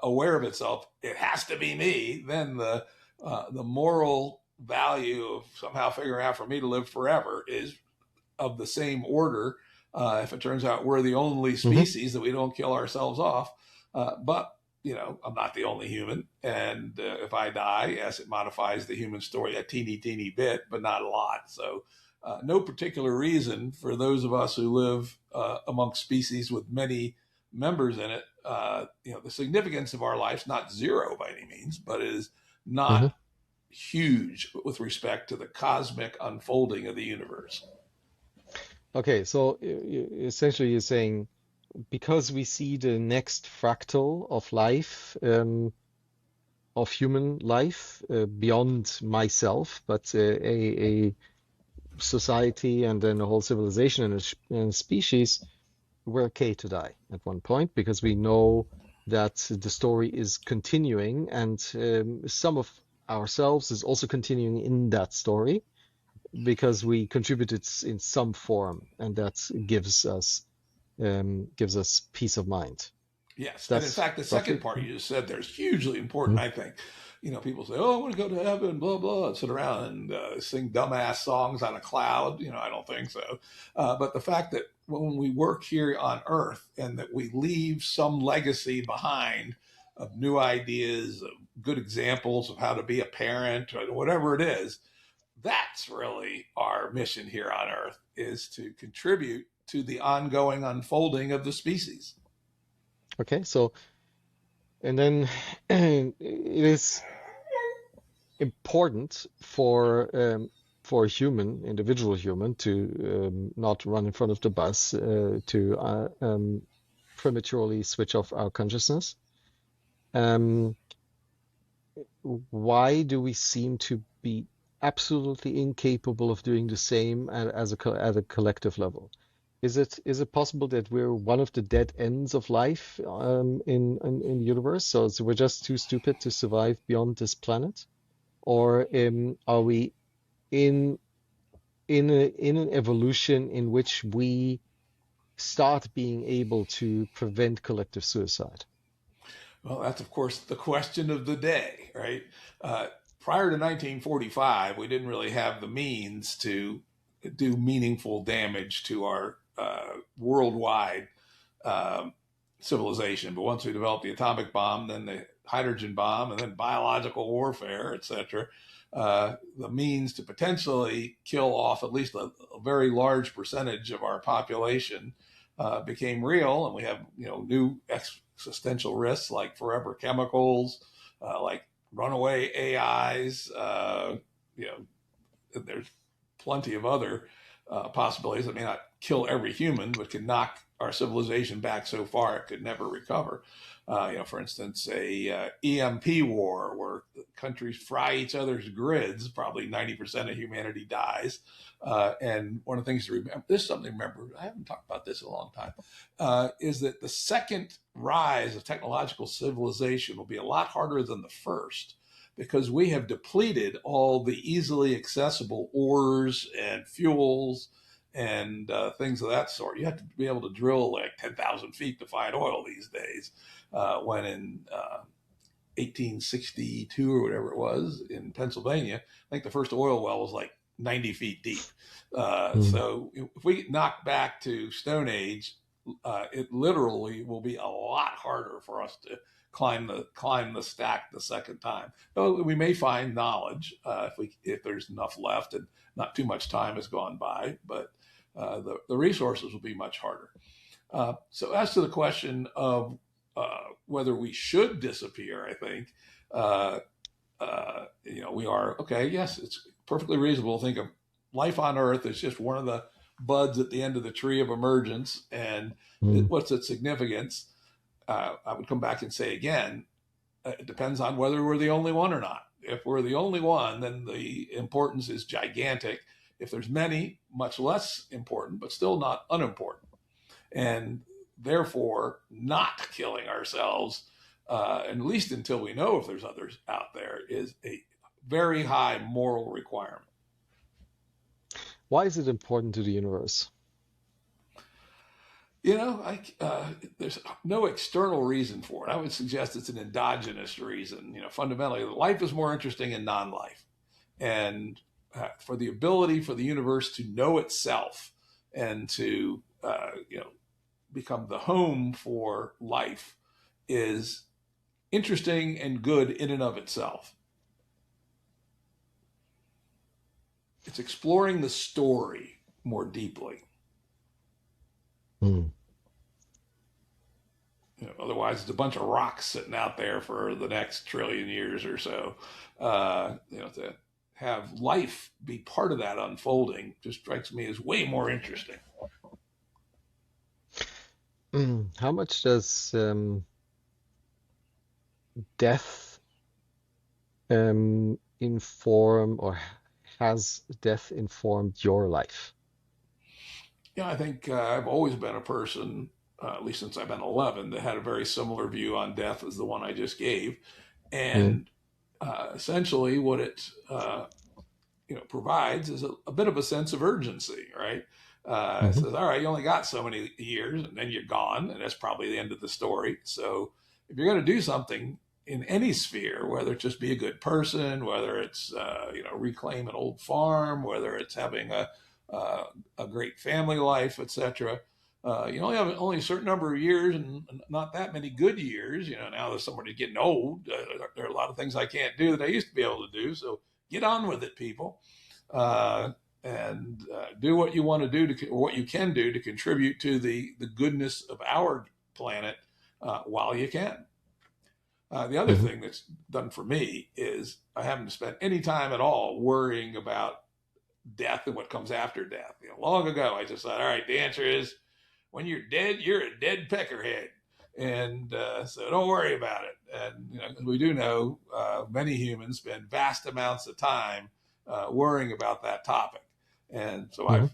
aware of itself, it has to be me, then the moral value of somehow figuring out for me to live forever is of the same order. If it turns out we're the only Hmm. species that we don't kill ourselves off, but I'm not the only human, and if I die, yes, it modifies the human story a teeny bit, but not a lot. So, no particular reason for those of us who live amongst species with many members in it, the significance of our lives, not zero by any means, but it is not Hmm. huge with respect to the cosmic unfolding of the universe. Okay, so essentially you're saying because we see the next fractal of life, of human life, beyond myself, but a society and then a whole civilization and and a species, we're okay to die at one point because we know that the story is continuing and some of ourselves is also continuing in that story because we contributed in some form, and that gives us peace of mind. Yes. And in That's fact, the second roughly. part you just said there is hugely important, Mhm. I think. People say, oh, I want to go to heaven, blah, blah, and sit around and sing dumbass songs on a cloud. I don't think so. But the fact that when we work here on Earth and that we leave some legacy behind of new ideas, of good examples of how to be a parent, or whatever it is, that's really our mission here on Earth, is to contribute to the ongoing unfolding of the species. Okay, so and then it is important for a human, individual human, to not run in front of the bus, to prematurely switch off our consciousness. Um, why do we seem to be absolutely incapable of doing the same at a collective level? Is it possible that we're one of the dead ends of life in the universe? So we're just too stupid to survive beyond this planet? Or are we in in an evolution in which we start being able to prevent collective suicide? Well, that's, of course, the question of the day, right? Uh, Prior to 1945, we didn't really have the means to do meaningful damage to our worldwide um, civilization. But once we developed the atomic bomb, then the hydrogen bomb, and then biological warfare, et cetera, the means to potentially kill off at least a very large percentage of our population became real, and we have new existential risks like forever chemicals, like runaway AIs. You There's plenty of other possibilities that may not kill every human, but can knock our civilization back so far it could never recover. For instance, a EMP war where countries fry each other's grids, probably 90% of humanity dies. And one of the things to remember, this is something to remember, I haven't talked about this in a long time, is that the second rise of technological civilization will be a lot harder than the first, because we have depleted all the easily accessible ores and fuels and things of that sort. You have to be able to drill like 10,000 feet to find oil these days, when in 1862 or whatever it was in Pennsylvania, I think the first oil well was like 90 feet deep. Mm. So if we knock back to Stone Age, it literally will be a lot harder for us to climb the stack the second time. Though we may find knowledge if there's enough left and not too much time has gone by, but the resources will be much harder. So as to the question of whether we should disappear, I think we are okay. Yes, it's perfectly reasonable to think of life on Earth as just one of the buds at the end of the tree of emergence, and Mm. what's its significance? I would come back and say again, it depends on whether we're the only one or not. If we're the only one, then the importance is gigantic. If there's many, much less important, but still not unimportant. And therefore, not killing ourselves, at least until we know if there's others out there, is a very high moral requirement. Why is it important to the universe? There's no external reason for it. I would suggest it's an endogenous reason. Fundamentally, life is more interesting in non-life, and for the ability for the universe to know itself and to become the home for life is interesting and good in and of itself. It's exploring the story more deeply. Mm. Otherwise, it's a bunch of rocks sitting out there for the next trillion years or so. To have life be part of that unfolding just strikes me as way more interesting. How much does death inform, or has death informed your life? Yeah, I think I've always been a person, at least since I've been 11, that had a very similar view on death as the one I just gave. Mm, And essentially, what it provides is a bit of a sense of urgency, right? It mhm, says, all right, you only got so many years, and then you're gone, and that's probably the end of the story. So if you're going to do something in any sphere, whether it's just be a good person, whether it's reclaim an old farm, whether it's having uh, a great family life, etc. You only have only a certain number of years, and not that many good years. Now that somebody's getting old, there are a lot of things I can't do that I used to be able to do. So get on with it, people, and do what you want to do or what you can do to contribute to the goodness of our planet while you can. The other mhm, thing that's done for me is I haven't spent any time at all worrying about death and what comes after death. Long ago, I just thought, all right, the answer is when you're dead, you're a dead peckerhead. And so don't worry about it. And we do know many humans spend vast amounts of time worrying about that topic. And so mhm, I've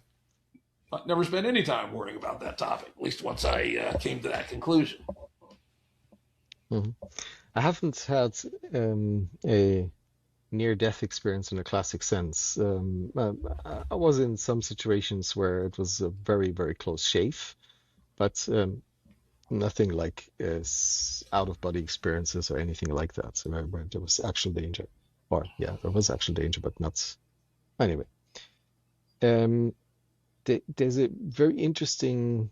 never spent any time worrying about that topic, at least once I came to that conclusion. mhm. I haven't had a near-death experience in a classic sense. I was in some situations where it was a very, very close shave, but nothing like out-of-body experiences or anything like that. So where there was actual danger, or yeah, there was actual danger, but not anyway. Um, there's a very interesting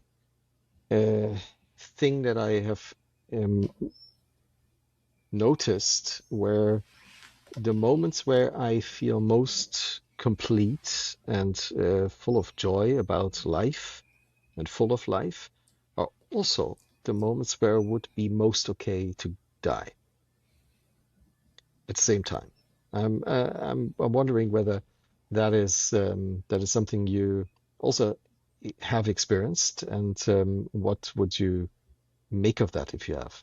uh, thing that I have um, noticed where the moments where I feel most complete and full of joy about life and full of life are also the moments where I would be most okay to die at the same time. I'm wondering whether that is something you also have experienced, and what would you make of that if you have?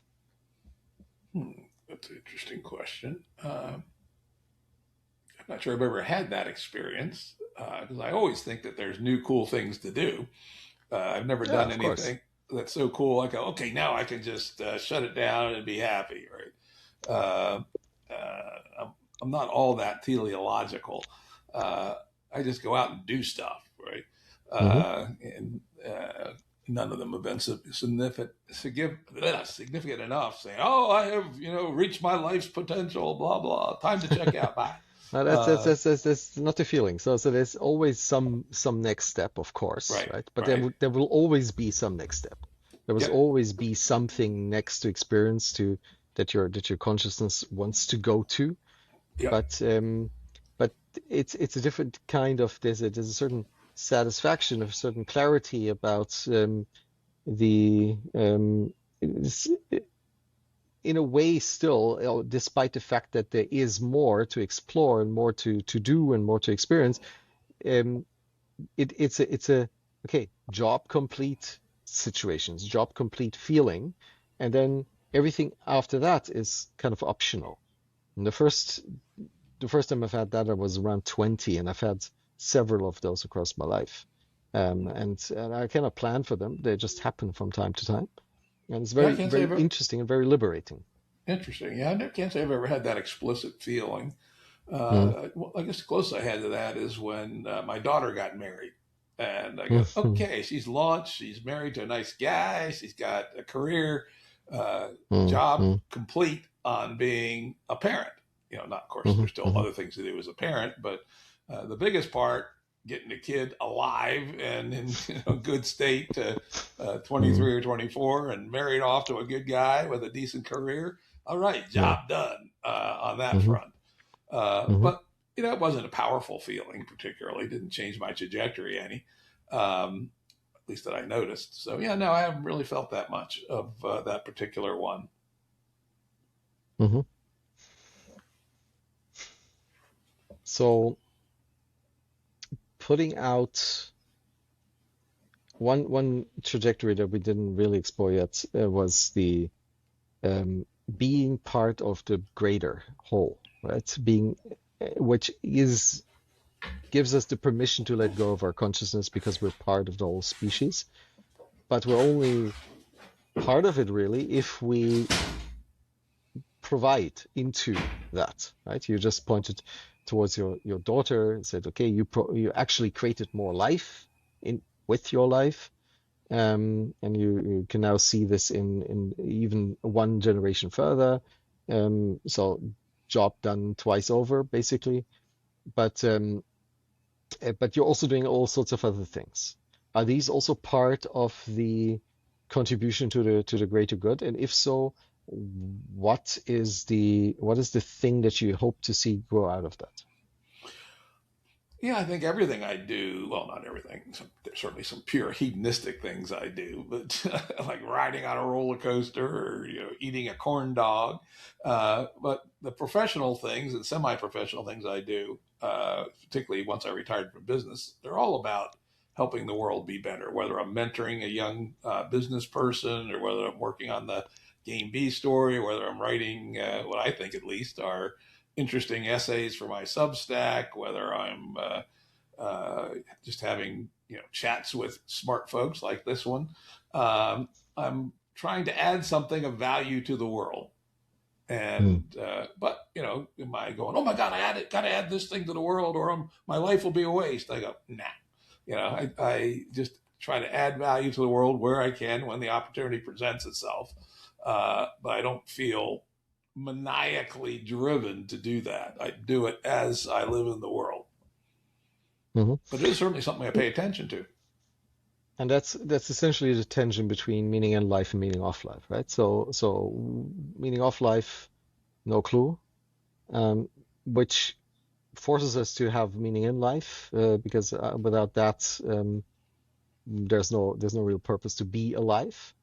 That's an interesting question. I'm not sure I've ever had that experience because I always think that there's new cool things to do. I've never Yeah, done of course. anything that's so cool. I go, okay, now I can just shut it down and be happy, right? I'm, I'm not all that teleological. Uh, I just go out and do stuff, right? Hmm. And none of them have been significant enough saying, oh, I have, reached my life's potential, blah, blah, time to check out. Bye. No, Uh, that's not the feeling. So there's always some next step, of course, right, right? But right. there will always be some next step. There will Yep, always be something next to experience to that your consciousness wants to go to. yep. But but it's a different kind of there's a certain satisfaction, a certain clarity about the it's, in a way still, despite the fact that there is more to explore and more to do and more to experience, um, it's a okay, job complete situations, job complete feeling, and then everything after that is kind of optional. And the first time I've had that, I was around 20, and I've had several of those across my life. And I cannot plan for them. They just happen from time to time. And it's Yeah, I very, can't say very I've ever, interesting and very liberating. interesting. Yeah, can't say I've ever had that explicit feeling. Mm. Well, I guess the closest I had to that is when my daughter got married. And I go, okay, she's launched. She's married to a nice guy. She's got a career, uh, Mm, job mm, complete on being a parent. Not, of course, mhm, there's still mhm. other things to do as a parent, but the biggest part, getting the kid alive and in good state to Mm, 23 or 24 and married off to a good guy with a decent career. All right, yeah. job done on that Mhm, front. mhm, But it wasn't a powerful feeling, particularly. It didn't change my trajectory any. Um, least that I noticed. So yeah, no, I haven't really felt that much of that particular one. Hmm. So putting out one trajectory that we didn't really explore yet was the um, being part of the greater whole, right? Being, which is gives us the permission to let go of our consciousness because we're part of the whole species. But we're only part of it really if we provide into that, right? You just pointed towards your daughter and said, okay, you actually created more life in with your life. And you can now see this in even one generation further. So job done twice over, basically. But but you're also doing all sorts of other things. Are these also part of the contribution to the greater good? And if so, what is the thing that you hope to see grow out of that? Yeah, I think everything I do, well, not everything. There's certainly some pure hedonistic things I do, but like riding on a roller coaster or eating a corn dog. But the professional things and semi-professional things I do, particularly once I retired from business, they're all about helping the world be better. Whether I'm mentoring a young business person, or whether I'm working on the Game B story, or whether I'm writing what I think at least are interesting essays for my Substack, whether I'm just having chats with smart folks like this one. I'm trying to add something of value to the world. Mm. And but am I going, oh my God, got to add this thing to the world, or my life will be a waste? I go, nah. I just try to add value to the world where I can when the opportunity presents itself. But I don't feel maniacally driven to do that. I do it as I live in the world. Hmm. But it is certainly something I pay attention to. And that's essentially the tension between meaning in life and meaning of life, right? So meaning of life, no clue, um, which forces us to have meaning in life, because without that, there's no real purpose to be alive.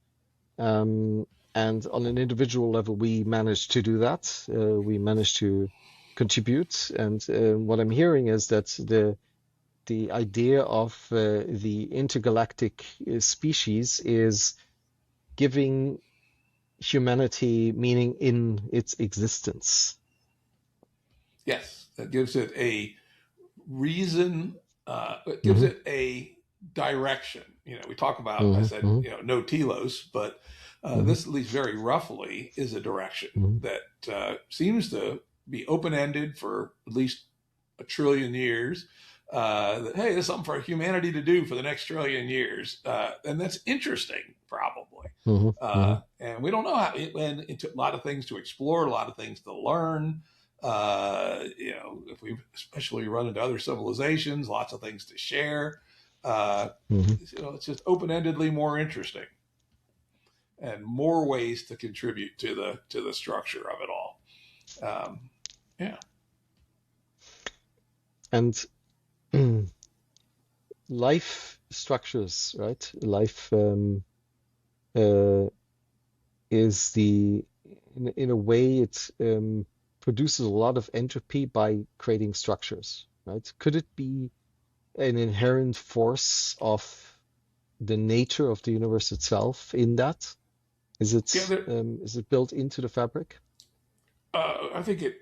Um, and on an individual level, we manage to do that. We manage to contribute. And what I'm hearing is that the idea of the intergalactic species is giving humanity meaning in its existence. Yes, that gives it a reason. It gives Hmm. it a direction. We talk about. I Hmm. said, Hmm. no telos, but Hmm. this, at least very roughly, is a direction Hmm. that seems to be open ended for at least a trillion years. That hey, there's something for humanity to do for the next trillion years, and that's interesting, probably. Hmm. Hmm. And we don't know how. And it took a lot of things to explore, a lot of things to learn. If we especially run into other civilizations, lots of things to share. Uh, Hmm. it's just open-endedly more interesting, and more ways to contribute to the structure of it all. Yeah. And life structures, right? Life uh, is in a way, it produces a lot of entropy by creating structures, right? Could it be an inherent force of the nature of the universe itself in that? Yeah. Is it built into the fabric? I think it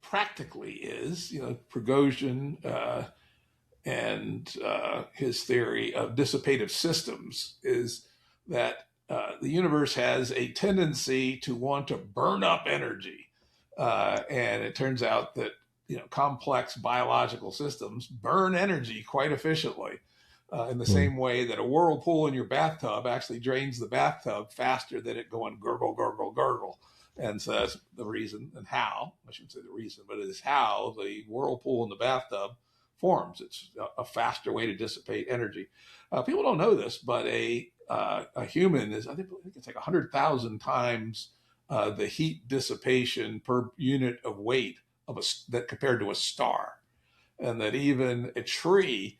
practically is. Prigozhin and his theory of dissipative systems is that the universe has a tendency to want to burn up energy. And it turns out that complex biological systems burn energy quite efficiently, in the Mm. same way that a whirlpool in your bathtub actually drains the bathtub faster than it going gurgle, gurgle, gurgle. And so that's the reason, and how, I shouldn't say the reason, but it is how the whirlpool in the bathtub forms. It's a faster way to dissipate energy. People don't know this, but a human is, I think it's like 100,000 times the heat dissipation per unit of weight that compared to a star, and that even a tree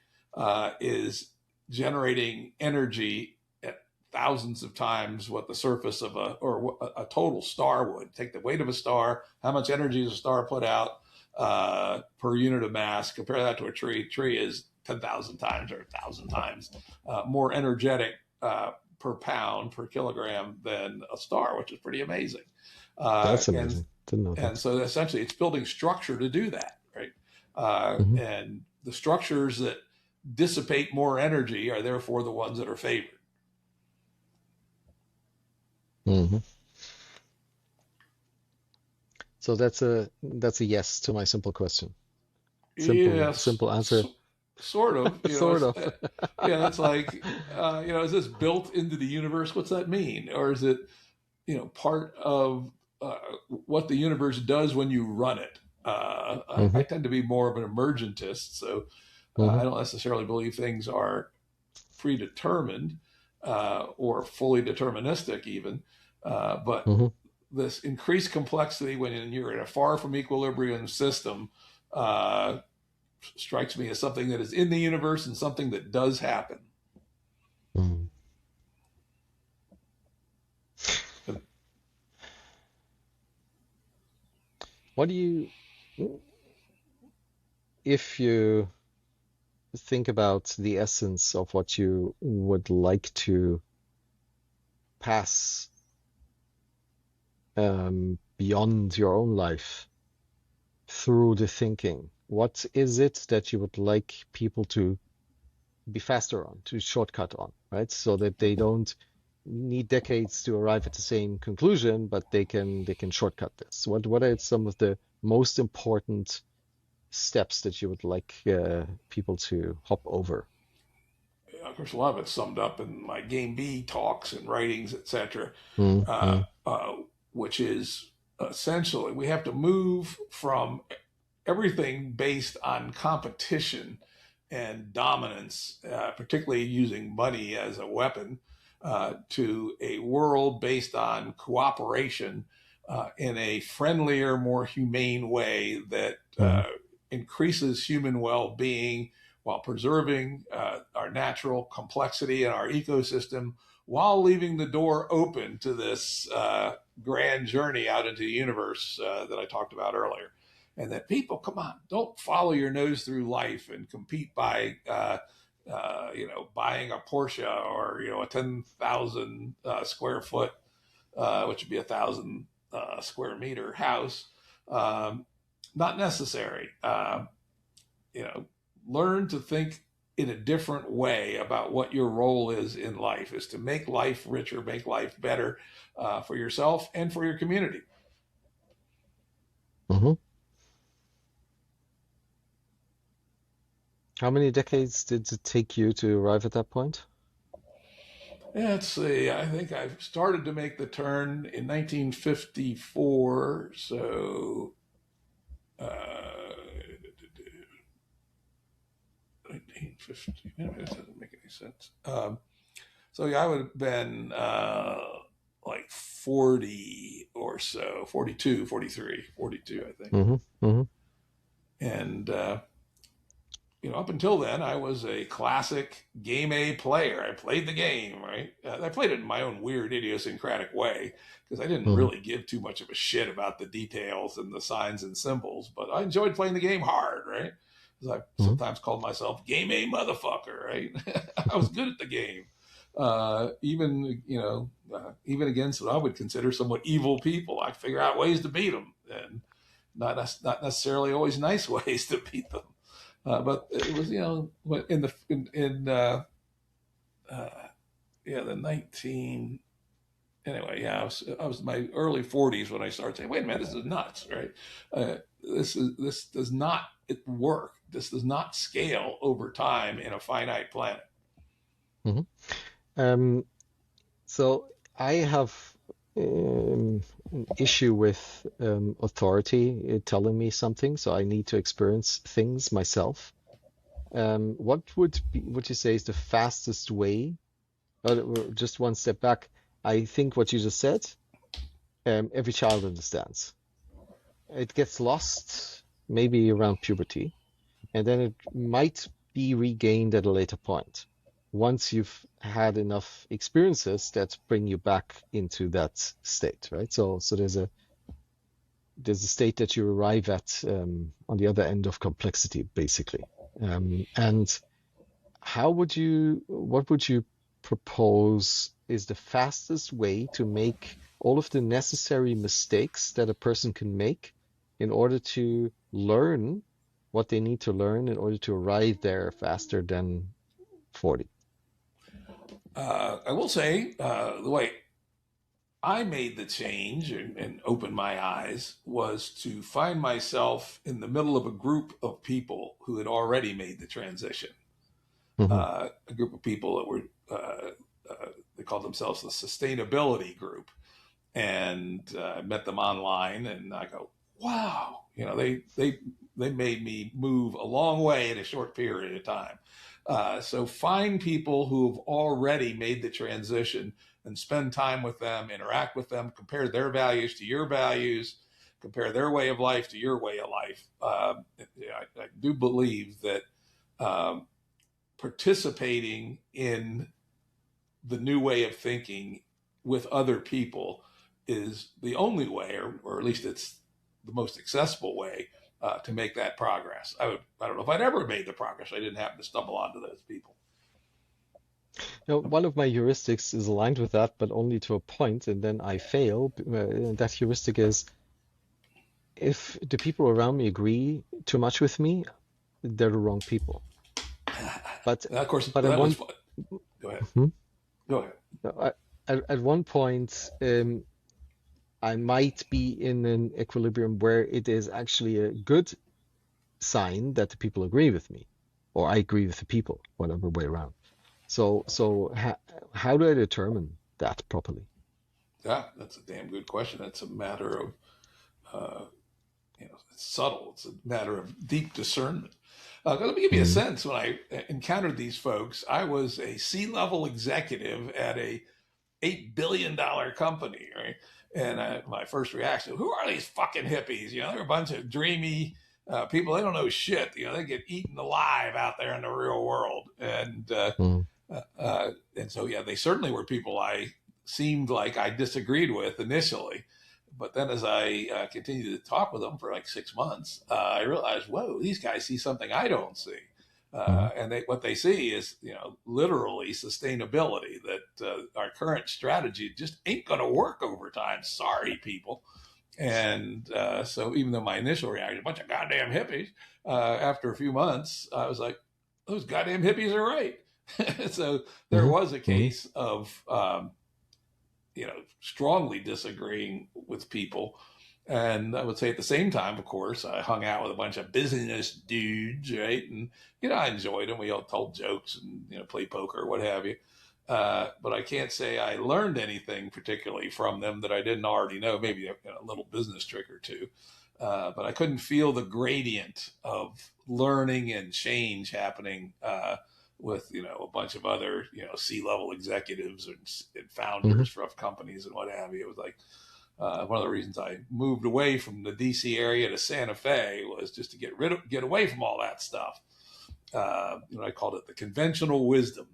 is generating energy at thousands of times what the surface of a total star would. Take the weight of a star, how much energy does a star put out per unit of mass, compare that to a tree. Tree is 10,000 times or 1,000 times more energetic per pound, per kilogram than a star, which is pretty amazing. That's amazing. Didn't know And that. so essentially it's building structure to do that, right? Hmm. And the structures that dissipate more energy are therefore the ones that are favored. Hmm. So that's a yes to my simple question. Yes, Simple answer. sort of. Sort of. Yeah, it's like, is this built into the universe? What's that mean? Or is it, part of what the universe does when you run it? I Hmm. tend to be more of an emergentist, so Hmm. I don't necessarily believe things are predetermined or fully deterministic, even. But Hmm. this increased complexity when you're in a far from equilibrium system uh, strikes me as something that is in the universe and something that does happen. Hmm. What do you, if you think about the essence of what you would like to pass beyond your own life through the thinking, what is it that you would like people to be faster on, to shortcut on, right? So that they don't need decades to arrive at the same conclusion, but they can shortcut this. What are some of the most important steps that you would like people to hop over? Of course, a lot of it's summed up in my Game B talks and writings, etc., uh, Mm-hmm. uh, which is essentially we have to move from everything based on competition and dominance, particularly using money as a weapon, to a world based on cooperation in a friendlier, more humane way that increases human well being while preserving our natural complexity and our ecosystem while leaving the door open to this grand journey out into the universe that I talked about earlier. And that people, come on, don't follow your nose through life and compete by, buying a Porsche or a 10,000 square foot, which would be 1,000 square meter house. Um, Not necessary. You know, Learn to think in a different way about what your role is in life, is to make life richer, make life better for yourself and for your community. Mm-hmm. How many decades did it take you to arrive at that point? Yeah, let's see. I think I started to make the turn in 1954. So, 1950. That doesn't make any sense. So yeah, I would have been like 40 or so, 42, 43, 42, I think. Mm-hmm. Mm-hmm. And up until then, I was a classic game A player. I played the game, right? I played it in my own weird, idiosyncratic way because I didn't Mm-hmm. really give too much of a shit about the details and the signs and symbols, but I enjoyed playing the game hard, right? As I Mm-hmm. sometimes called myself game A motherfucker, right? I was good at the game. Even against what I would consider somewhat evil people, I figure out ways to beat them, and not necessarily always nice ways to beat them. But it was, uh, the 19, anyway, yeah, I was in my early 40s when I started saying, wait a minute, this is nuts, right? This does not work. This does not scale over time in a finite planet. Mm-hmm. Um, so I have an issue with authority telling me something, so I need to experience things myself. Would you say is the fastest way? Just one step back. I think what you just said, every child understands. It gets lost maybe around puberty, and then it might be regained at a later point. once you've had enough experiences that bring you back into that state, right? So there's a state that you arrive at on the other end of complexity, basically. And what would you propose is the fastest way to make all of the necessary mistakes that a person can make in order to learn what they need to learn in order to arrive there faster than 40? I will say the way I made the change and opened my eyes was to find myself in the middle of a group of people who had already made the transition. Hmm. A group of people that were, they called themselves the sustainability group. And I met them online and I go, wow, they made me move a long way in a short period of time. So find people who've already made the transition and spend time with them, interact with them, compare their values to your values, compare their way of life to your way of life. I do believe that um, participating in the new way of thinking with other people is the only way, or at least it's the most accessible way to make that progress. I don't know if I'd ever made the progress. I didn't happen to stumble onto those people. One of my heuristics is aligned with that, but only to a point, and then I fail. That heuristic is if the people around me agree too much with me, they're the wrong people. But And of course, but at that was one fun. Go ahead. Hmm? Go ahead. No, at one point, I might be in an equilibrium where it is actually a good sign that the people agree with me, or I agree with the people, whatever way around. So how do I determine that properly? Yeah, that's a damn good question. That's a matter of, uh, it's subtle. It's a matter of deep discernment. Let me give you a Mm, sense. When I encountered these folks, I was a C-level executive at a $8 billion company, right? And my first reaction, who are these fucking hippies? They're a bunch of dreamy people. They don't know shit. They get eaten alive out there in the real world. mm, And so, yeah, they certainly were people I seemed like I disagreed with initially. But then as I continued to talk with them for like 6 months, I realized, whoa, these guys see something I don't see. mm, And what they see is, literally sustainability. That our current strategy just ain't going to work over time. Sorry, people. And so, even though my initial reaction, a bunch of goddamn hippies, after a few months, I was like, those goddamn hippies are right. So there mhm, was a mhm, case of, strongly disagreeing with people. And I would say at the same time, of course, I hung out with a bunch of business dudes, right? And, I enjoyed them. We all told jokes and, played poker, what have you. But I can't say I learned anything particularly from them that I didn't already know, maybe a little business trick or two. But I couldn't feel the gradient of learning and change happening with a bunch of other C-level executives and mhm, founders of companies and what have you. It was like one of the reasons I moved away from the DC area to Santa Fe was just to get away from all that stuff. I called it the conventional wisdom.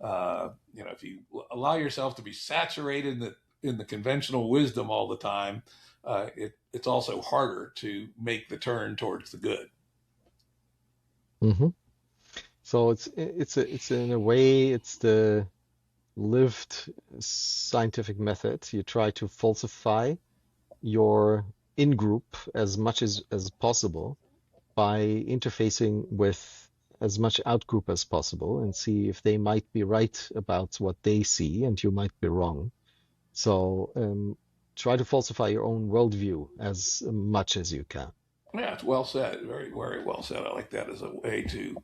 If you allow yourself to be saturated in the conventional wisdom all the time, it's also harder to make the turn towards the good. mhm. So it's in a way it's the lived scientific method. You try to falsify your in-group as much as possible by interfacing with as much out-group as possible and see if they might be right about what they see and you might be wrong. So try to falsify your own worldview as much as you can. Yeah, it's well said. Very, very well said. I like that as a way to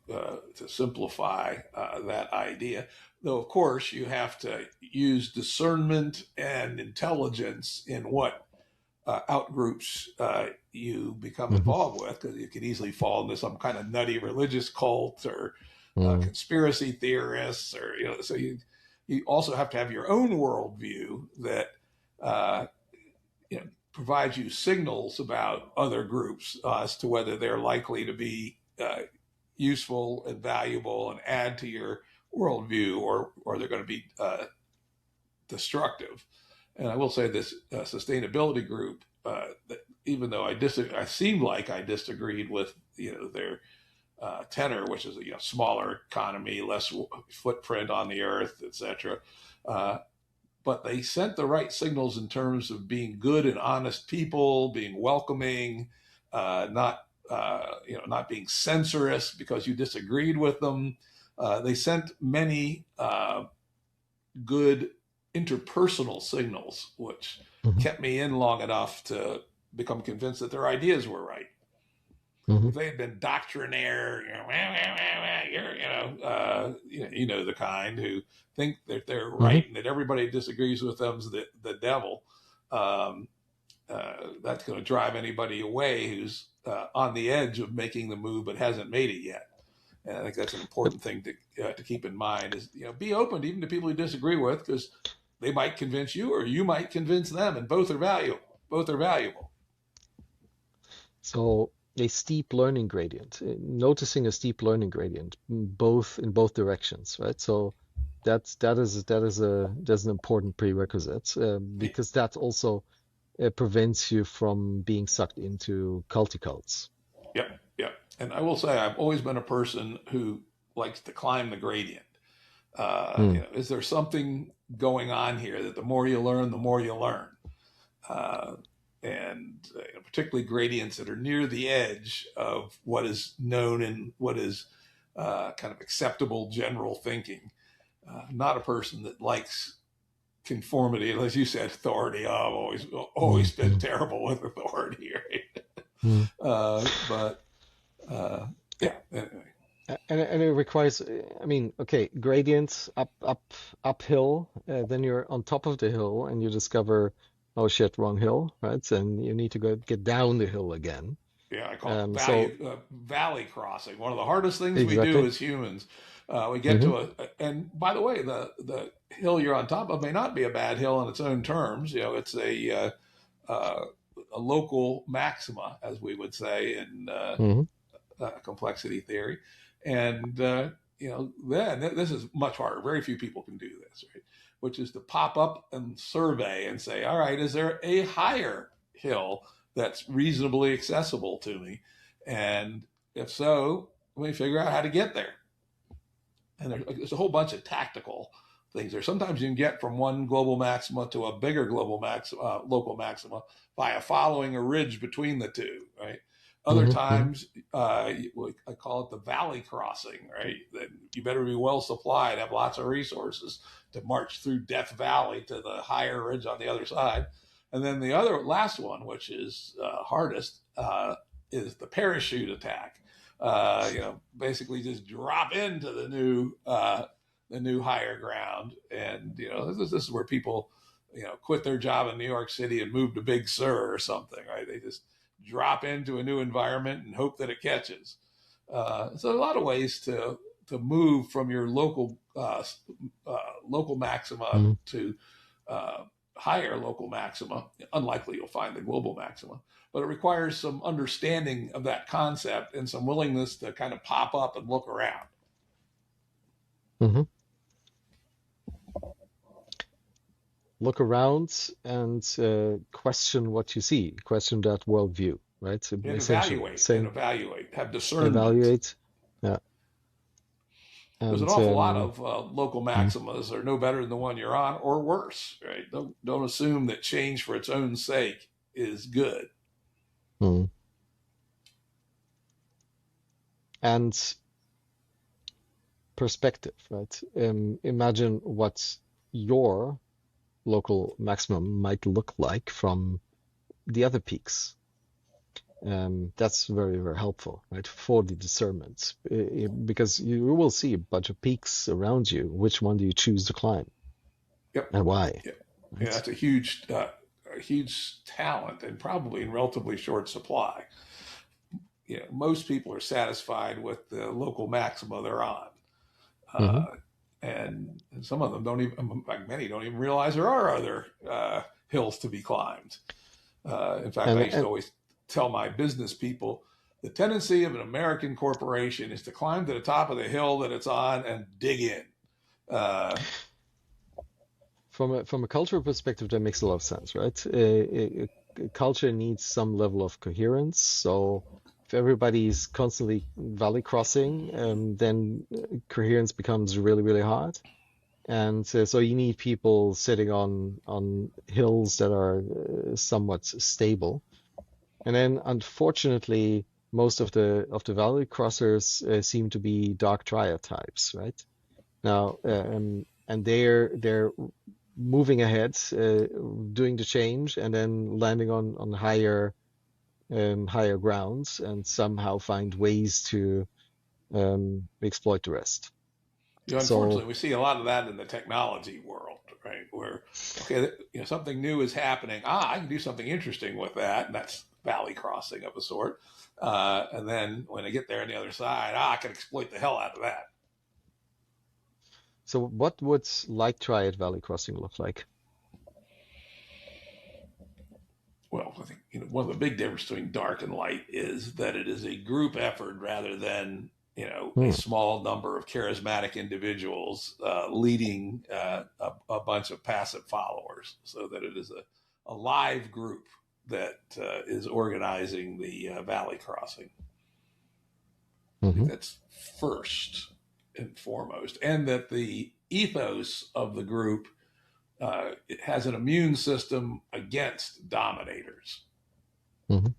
simplify that idea. Though, of course, you have to use discernment and intelligence in what outgroups you become Hmm. involved with, because you could easily fall into some kind of nutty religious cult or Mm, conspiracy theorists, or So you also have to have your own worldview that uh, provides you signals about other groups as to whether they're likely to be useful and valuable and add to your worldview, or they're going to be destructive. And I will say this sustainability group, that even though I seemed like I disagreed with their tenor, which is smaller economy, less footprint on the earth, etc. But they sent the right signals in terms of being good and honest people, being welcoming, not being censorious because you disagreed with them. They sent many good interpersonal signals, which kept me in long enough to become convinced that their ideas were right. If they had been doctrinaire, you're the kind who think that they're right and that everybody disagrees with them's the devil. That's going to drive anybody away who's on the edge of making the move but hasn't made it yet. And I think that's an important thing to keep in mind is, be open even to people you disagree with, because they might convince you or you might convince them, and both are valuable. So a steep learning gradient, noticing a steep learning gradient, in both directions, right? So that's an important prerequisite, because that also prevents you from being sucked into cults. Yep. And I will say I've always been a person who likes to climb the gradient. Is there something going on here that the more you learn, the more you learn? And particularly gradients that are near the edge of what is known and what is kind of acceptable general thinking. Not a person that likes conformity, as you said, authority. I've always been terrible with authority, right? Yeah. Anyway. And it requires, okay, gradients uphill, then you're on top of the hill and you discover, oh shit, wrong hill, right? And you need to get down the hill again. Yeah, I call it valley crossing. One of the hardest things we do as humans. We get to and by the way, the hill you're on top of may not be a bad hill on its own terms. It's a local maxima, as we would say in complexity theory. And, then this is much harder. Very few people can do this, right? Which is to pop up and survey and say, all right, is there a higher hill that's reasonably accessible to me? And if so, let me figure out how to get there. And there's a whole bunch of tactical things there. Sometimes you can get from one global maxima to a bigger local maxima by following a ridge between the two, right? Other times, I call it the valley crossing, right? That you better be well supplied, have lots of resources to march through Death Valley to the higher ridge on the other side. And then the last one, which is hardest, is the parachute attack. Basically just drop into the new higher ground. And, this is where people, quit their job in New York City and move to Big Sur or something, right? They just drop into a new environment and hope that it catches. So a lot of ways to move from your local maxima to higher local maxima. Unlikely you'll find the global maxima, but it requires some understanding of that concept and some willingness to kind of pop up and look around. Look around and question what you see, question that worldview, right? So and evaluate, have discernment. Evaluate, yeah. There's an awful lot of local maximas are no better than the one you're on, or worse, right? Don't assume that change for its own sake is good. And perspective, right? Imagine what your local maximum might look like from the other peaks. That's very, very helpful, right, for the discernment, because you will see a bunch of peaks around you. Which one do you choose to climb? Yep. And why? Yeah, right? That's a huge talent, and probably in relatively short supply. Most people are satisfied with the local maxima they're on. And some of them many don't even realize there are other hills to be climbed. In fact, I used to always tell my business people, the tendency of an American corporation is to climb to the top of the hill that it's on and dig in. From a cultural perspective, that makes a lot of sense, right? A culture needs some level of coherence. So if everybody's constantly valley crossing, then coherence becomes really, really hard. And so you need people sitting on hills that are somewhat stable. And then, unfortunately, most of the valley crossers seem to be dark triad types, right? Now, and they're moving ahead, doing the change, and then landing on higher grounds, and somehow find ways to exploit the rest. So, Unfortunately, we see a lot of that in the technology world, right? Where, okay, something new is happening. I can do something interesting with that, and that's valley crossing of a sort. And then when they get there on the other side, I can exploit the hell out of that. so what would light triad valley crossing look like? Well, I think one of the big differences between dark and light is that it is a group effort rather than a Hmm. small number of charismatic individuals leading a bunch of passive followers, so that it is a live group that is organizing the valley crossing. I think Hmm. that's first and foremost, and that the ethos of the group it has an immune system against dominators. Hmm.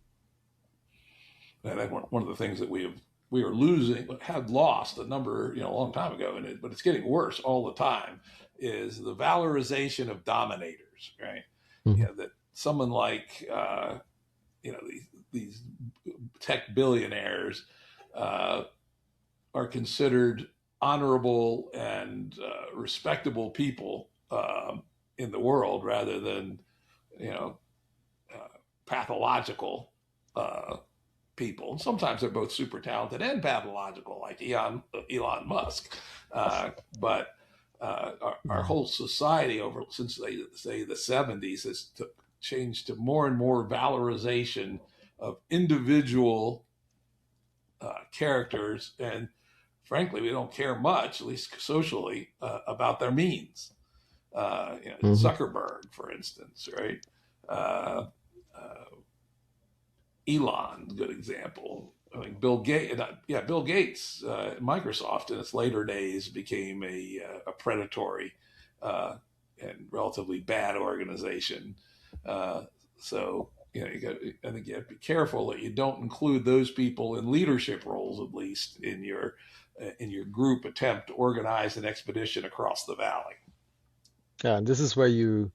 And that's one of the things that we are losing, had lost a number, a long time ago, but it's getting worse all the time. Is the valorization of dominators, right? Hmm. That someone like these tech billionaires are considered honorable and respectable people in the world, rather than you know pathological people. Sometimes they're both super talented and pathological, like Elon Musk. But our whole society since they say the 70s has changed to more and more valorization of individual characters, and frankly, we don't care much, at least socially, about their means. Hmm. Zuckerberg, for instance, right? Uh, Elon, good example. I mean, Bill Gates, Bill Gates, Microsoft in its later days became a predatory uh, and relatively bad organization. Uh, so, I think you have to be careful that you don't include those people in leadership roles, at least in your group attempt to organize an expedition across the valley. Yeah, and this is where you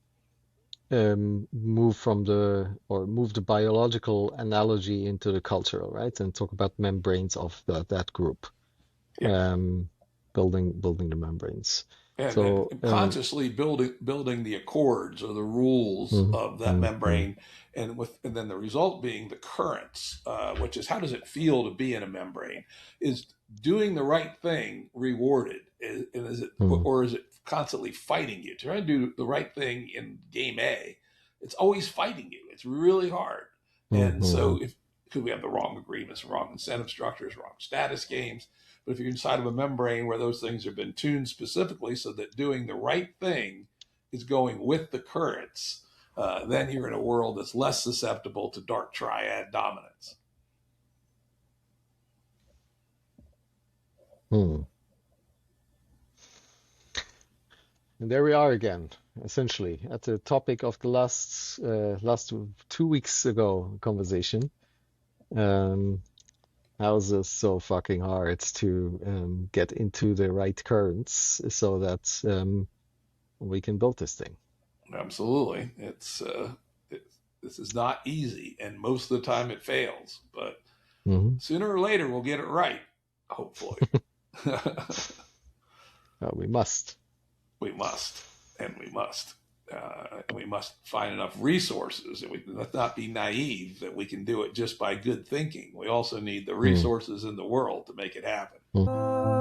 move the biological analogy into the cultural, right? And talk about membranes of that group, Yeah, um, building the membranes. So, and consciously building the accords or the rules mhm, of that mhm, mhm, membrane, and then the result being the currents, which is how does it feel to be in a membrane? Is doing the right thing rewarded, and is it, mhm, or is it constantly fighting you? Trying to do the right thing in game A, it's always fighting you. It's really hard, and so mhm, if because we have the wrong agreements, wrong incentive structures, wrong status games. But if you're inside of a membrane where those things have been tuned specifically so that doing the right thing is going with the currents, then you're in a world that's less susceptible to dark triad dominance. mhm. And there we are again, essentially at the topic of the last 2 weeks ago conversation. Um, How is this so fucking hard to get into the right currents so that we can build this thing? Absolutely, this is not easy, and most of the time it fails. But Hmm. sooner or later, we'll get it right. Hopefully, We must. we must, and we must. We must find enough resources, and let's not be naive that we can do it just by good thinking. We also need the Mm. resources in the world to make it happen. Mm.